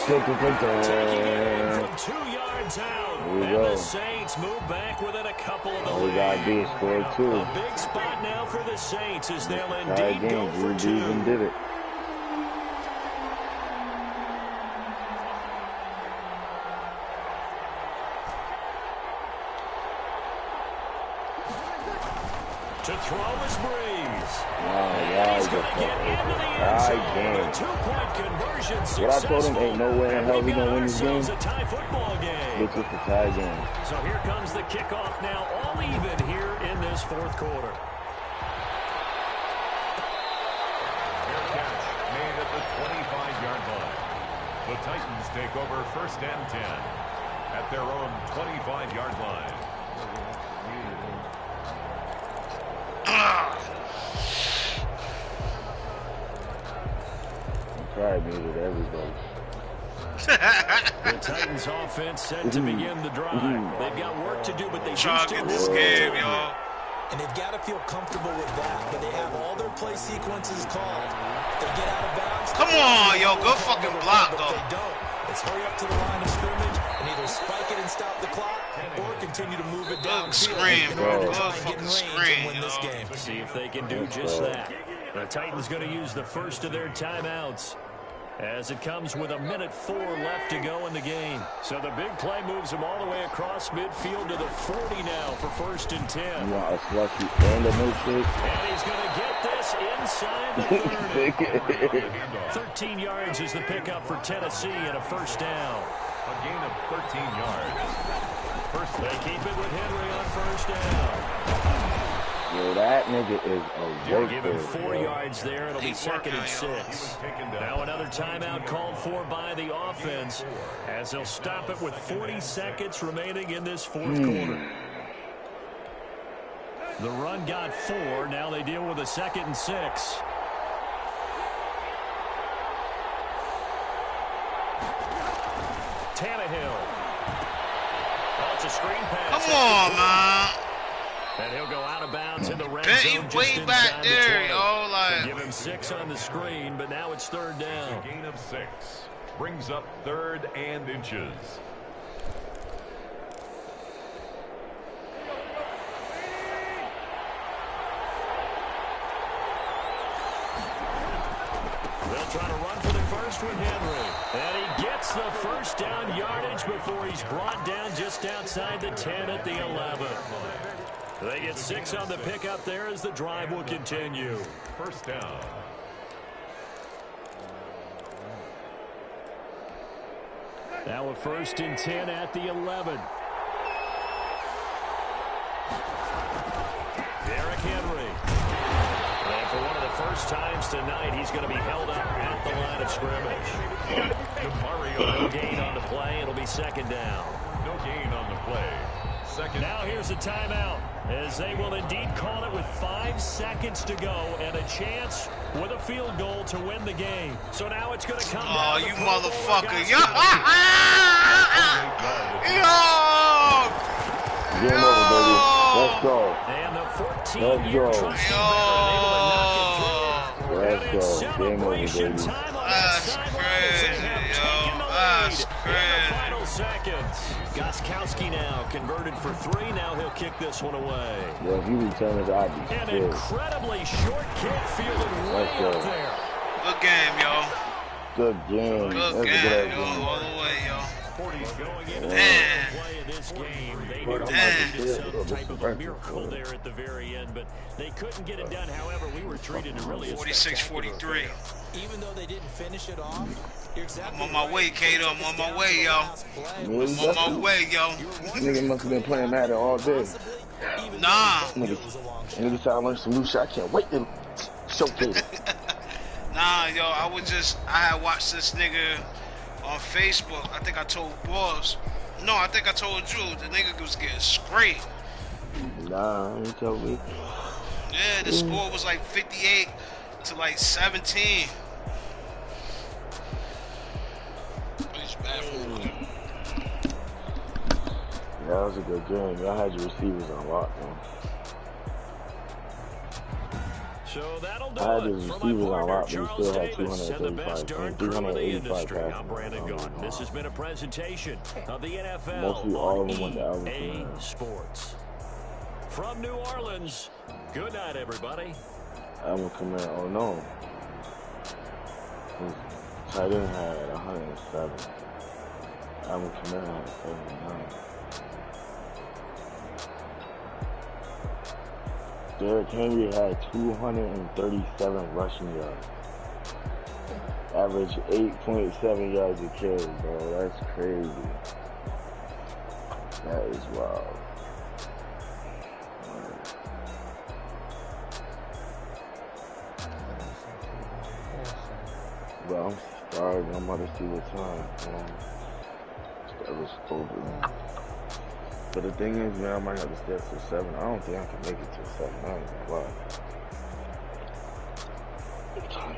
Taking it from 2 yards out. And the Saints move back within a couple of the lead. got to do score 2. A big spot now for the Saints as they'll indeed go for 2. Even did it. To throw is Breeze. He's going to get into the end zone. 2-point conversion successful. What I told him, ain't no way in hell we going to win this game. It's a tie football game. It's just a tie game. So here comes the kickoff now, all even here in this 4th quarter. Fair catch made at the 25-yard line. The Titans take over 1st and 10 at their own 25-yard line. Probably muted everybody. The Titans offense set to begin the drive. They've got work to do, but they try to get this game, y'all. And they've got to feel comfortable with that, but they have all their play sequences called. If they get out of bounds. Come on, yo, good fucking block, though. though. If they don't, let's hurry up to the line of scrimmage and either spike it and stop the clock, or continue to move it down. Scream, bro. Good fucking scream, win this game. See if they can do just that. The Titans going to use the first of their timeouts as it comes with 1:04 left to go in the game. So the big play moves them all the way across midfield to the 40 now for 1st and 10. Yeah, it's lucky. And a milkshake. And he's going to get this inside the 30. 13 yards is the pickup for Tennessee and a 1st down. A gain of 13 yards. They keep it with Henry on 1st down. Yo, that nigga is a You're giving 4 yards there. It'll be 2nd and 6. Now another timeout called for by the offense as they'll stop it with 40 seconds remaining in this 4th quarter. The run got 4. Now they deal with a 2nd and 6. Tannehill. Oh, it's a screen pass. Come on, man. And he'll go out of bounds in the red zone. Way back there, yo. Like, give him 6 on the screen, but now it's 3rd down. A gain of 6 brings up 3rd and inches. Trying to run for the first with Henry. And he gets the first down yardage before he's brought down just outside the 10 at the 11. They get 6 on the pickup there as the drive will continue. First down. Now a 1st and 10 at the 11. Derrick Henry. And for one of the first times tonight, he's going to be held up at the line of scrimmage. No gain on the play. It'll be 2nd down. No gain on the play. Now here's a timeout, as they will indeed call it with 5 seconds to go and a chance with a field goal to win the game. So now it's going to come down. Oh, you motherfucker. Yo! Game over, baby. Let's go. And the 14-year trust Let's go. Game over, baby. That's crazy, yo. That's crazy. Seconds. Goskowski now converted for 3. Now he'll kick this one away. Yeah, if you return it, I'd be An pissed. incredibly short kick fielded way up there. Good game, yo. Good game. Good That's game, a good yo. game. All the way, yo. Going into Damn. the play of this game, they needed some type of a miracle there at the very end, but they couldn't get it done. However, we were treated to really 46-43. Even though they didn't finish it off, you're exactly I'm on my way, Cada. I'm on my way, yo. I'm on my way, yo. Nigga must have been playing Madden all day. Nah. Nigga said I learned some new shit. I can't wait to showcase it. Nah, yo, I had watched this nigga on Facebook. I think I told Boss. No, I think I told you. The nigga was getting scraped. Nah, you tell me. Yeah, the score was like 58 to like 17. It's bad for him. Yeah, that was a good game. Y'all had your receivers on lock, man. So that'll do I had it. his For my receivers on partner, lock, but he Charles still had Davis, and the best 235 darn crew in the 385 industry. passes. I'm Brandon Gordon. This has been a presentation of the NFL Mostly all of them on went to Alvin EA Kamara. Sports. From New Orleans, good night, everybody. Alvin Kamara, oh no. His tight end had 107. Alvin Kamara had 79. Derrick Henry had 237 rushing yards. Average 8.7 yards a carry, bro. That's crazy. That is wild. But I'm starving. I'm about to see what time. That was over. But the thing is, man, I might have to stay up till 7. I don't think I can make it till 7. I ain't gonna lie. I'm tired.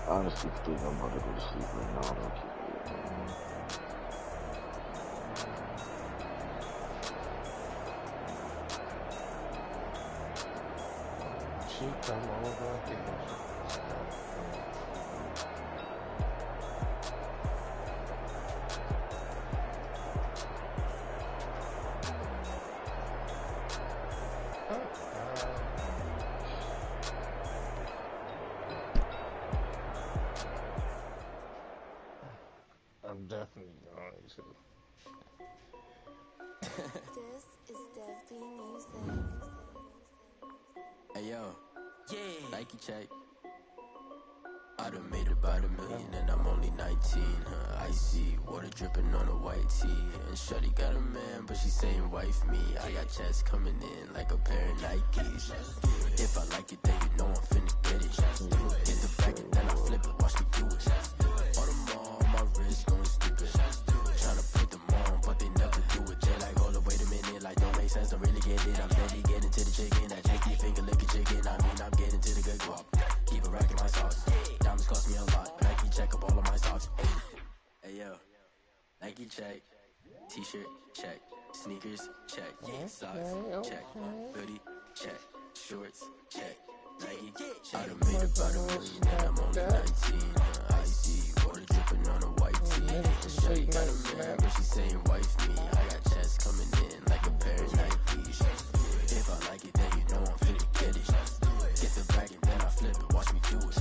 I honestly think I'm about to go to sleep right now. I don't keep it, man. She come over again. I'm definitely going to. This is Dev Music. Hey yo, Nike check. I done made about $1 million and I'm only 19. Icy water dripping on a white tee. And Shorty got a man, but she saying wife me. I got checks coming in like a pair of Nikes. If I like it, then you know I'm finna get it. Hit the back and then I flip it, watch me do it. All them on my wrist going stupid. Tryna put them on, but they never do it. They like, hold up, wait a minute, like don't make sense, don't really get it. I'm steady getting to the chicken, that tricky finger licking chicken. I mean, I'm getting to the good guap. Keep a rack in my sauce. Diamonds cost me a lot, but Nike check up all of my stocks. Hey yo, Nike check, t-shirt check, sneakers check, socks check, hoodie check, shorts check, Nike. I done made about $1 million and I'm only 19. Icy water dripping on a white tee. And Shorty got a man, but she saying wife me. I got checks coming in like a pair of Nikes. If I like it, then you know I'm finna get it. Get the bag and then I flip it, watch me do it.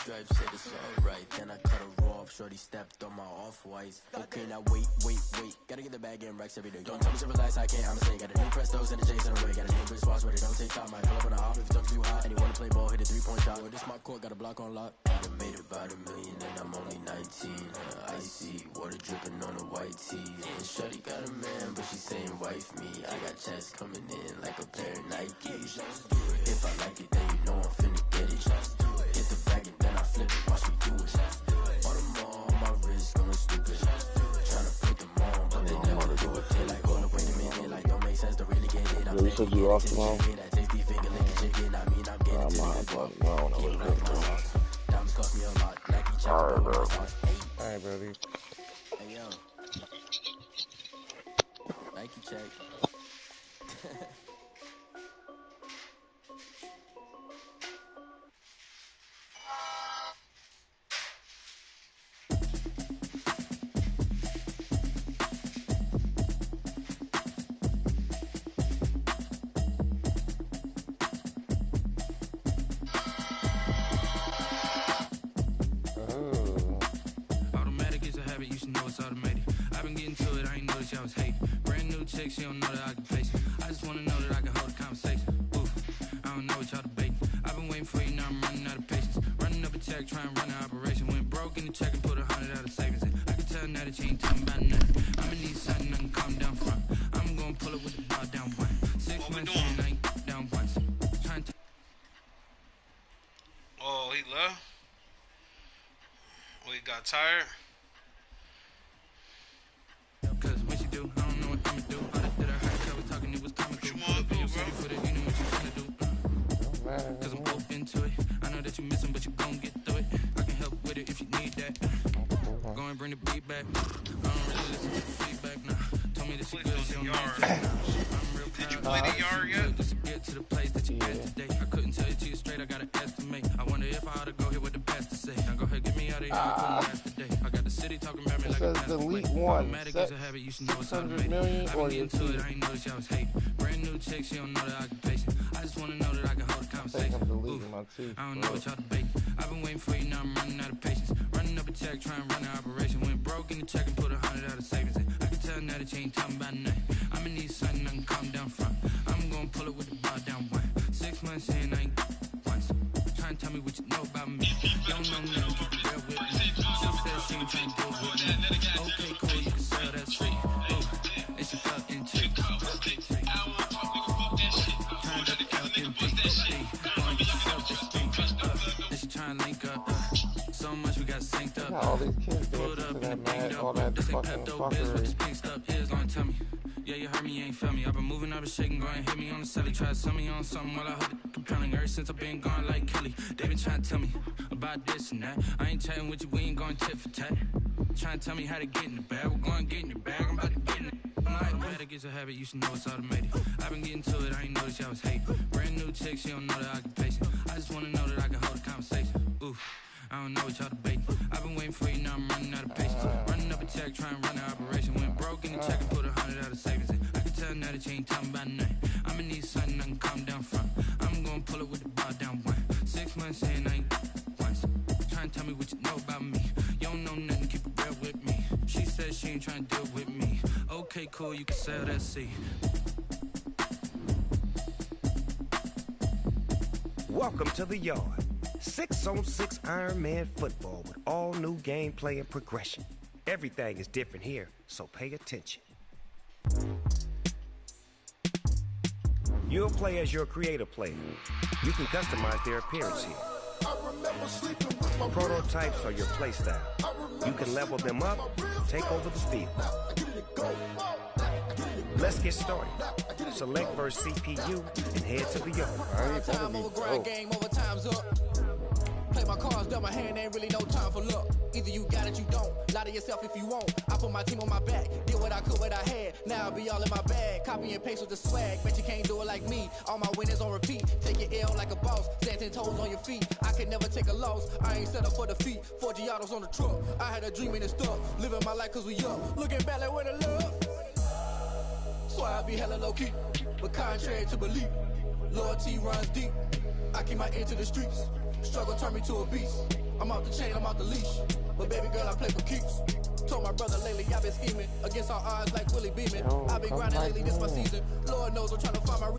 stripes, said it's alright. Then I cut her off, shorty stepped on my off-whites. Okay, now wait. Gotta get the bag and racks every day. Don't tell me to relax, I can't, I'ma say. Got a new Prestos and the J's in the way. Got a new Chris Watch, but it don't take time. I pull up on the hop if it talks too hot. And you wanna play ball, hit a 3-point shot. Well, this my court, got a block on lock. I done made about $1 million and I'm only 19. Icy, water dripping on a white tee. And shorty got a man, but she saying wife me. I got checks coming in like a pair of Nikes. If I like it, then you know I'm finna get it. Hit the bag and then I flip it, watch me do it. On them all, my wrist going stupid. Tryna put them on, but they never do it. They like, hold up, wait a minute, like don't make sense to really get it. I'm You said you off tomorrow? that tasty finger licking chicken. I mean, I'm getting to the diamonds cost me a lot. Nike check, Alright, buddy. Hey, yo. Nike check. Automatic is a habit, you should know it's automated. I've been getting to it, I ain't noticed y'all was hating. Brand new chick, she don't know the occupation. I just wanna know that I can hold a conversation. Oof, I don't know what y'all debating. I've been waiting for you, now I'm running out of patience. Running up a check, trying to run an operation. Went broke in the check and put 100 out of savings in. I can tell now that you ain't talking about nothing. I'ma need something I can calm down from. I'm gonna pull it with the ball down one. 6 months in, I ain't down once. Trying to. Oh, he left? Oh, he got tired? Cause when she do, I don't know what I'ma do. All that I heard, I was talking, it was comical. What you wanna do, bro? For the, you know what you tryna do. Cause I'm open to it. I know that you missing, but you gon' get through it. I can help with it if you need that. Go and bring the beat back. I don't really listen to the feedback now. Told me that she good, she don't need to. I'm real proud. Did you play the yard yet? Just to get to the place that you at today. I couldn't tell you to you straight, I gotta estimate. I wonder if I ought to go here with the best to say. Now go ahead, get me out of here and put my ass today. I got the city talking about me like a delete one. Automatic is a habit, you should know it's 600 automated. million I've or been your getting to it, I ain't noticed y'all was hating. Brand new chick, she don't know the occupation. I just wanna know that I can hold a I think conversation. I'm deleting my teeth. I don't know what y'all debating. I've been waiting for you, now I'm running out of patience. Running up a check, trying to run an operation. Went broke in the check and put 100 out of savings in. I can tell now that you ain't talking about nothing. I'ma need something I can calm down from. I'm gonna pull it with the ball down one. 6 months in, I ain't once. Trying to tell me what you know about me. You don't know nothing, keep it real with me. She said she ain't trying to deal with me. Okay, cool, you can sell that shit. Ooh, it's a fucking chick. Trying to fucking pick the beat. Going to yourself to speak. And she trying to link up. So much we got synced up. All these kids Pulled dancing up to in that the banged all up. that This ain't fucking Pepto Biz, what this fuckery. pink stuff is. Gonna tell me. Yeah, you heard me, you ain't feel me. I've been moving, I've been shaking, go and hit me on the celly. Try to sell me on something while I hold it compelling. Ever since I've been gone like Kelly, they been trying to tell me about this and that. I ain't chatting with you, we ain't going tit for tat. Trying to tell me how to get in the bag. We're going to get in your bag, I'm about to get in it. Automatic is a habit, you should know it's automated. I've been getting to it, I ain't noticed y'all was hating. Brand new chick, she don't know the occupation. I just wanna know that I can hold a conversation. Oof, I don't know what y'all debating. I've been waiting for you, now I'm running out of patience. Running up a check, trying to run an operation. Went broke in the check and put 100 out of savings in. I can tell now that you ain't talking about nothing. I'ma need something I can calm down from. I'm gonna pull it with the ball down one. 6 months in, I ain't once. Trying to tell me what you know about me. You don't know nothing, keep it real with me. She said she ain't trying to deal with me. Okay, cool, you can sell that seed. Welcome to the yard. 6-on-6 Iron Man football with all new gameplay and progression. Everything is different here, so pay attention. You'll play as your creator player. You can customize their appearance here. Prototypes are your playstyle. You can level them up, take over the field. Let's get started. Select verse CPU and head to the yard. Time over grind game, overtime's up. Play my cards, dealt my hand, ain't really no time for luck. Either you got it, you don't. Lie to yourself if you won't. I put my team on my back, did what I could, what I had. Now I'll be all in my bag. Copy and paste with the swag. Bet you can't do it like me. All my winners on repeat. Take your L like a boss. Stand 10 toes on your feet. I can never take a loss. I ain't set up for defeat. 4 Giottos on the truck. I had a dream and it's stuck. Living my life cause we up. Looking back like where the love. So I be hella low key. But contrary to belief, loyalty runs deep. I keep my ear to the streets. Struggle turned me to a beast. I'm off the chain, I'm off the leash. But baby girl, I play for keeps. Told my brother lately, I've been scheming against all odds like Willie Beeman. I've been grinding lately, this my season. Lord knows I'm trying to find my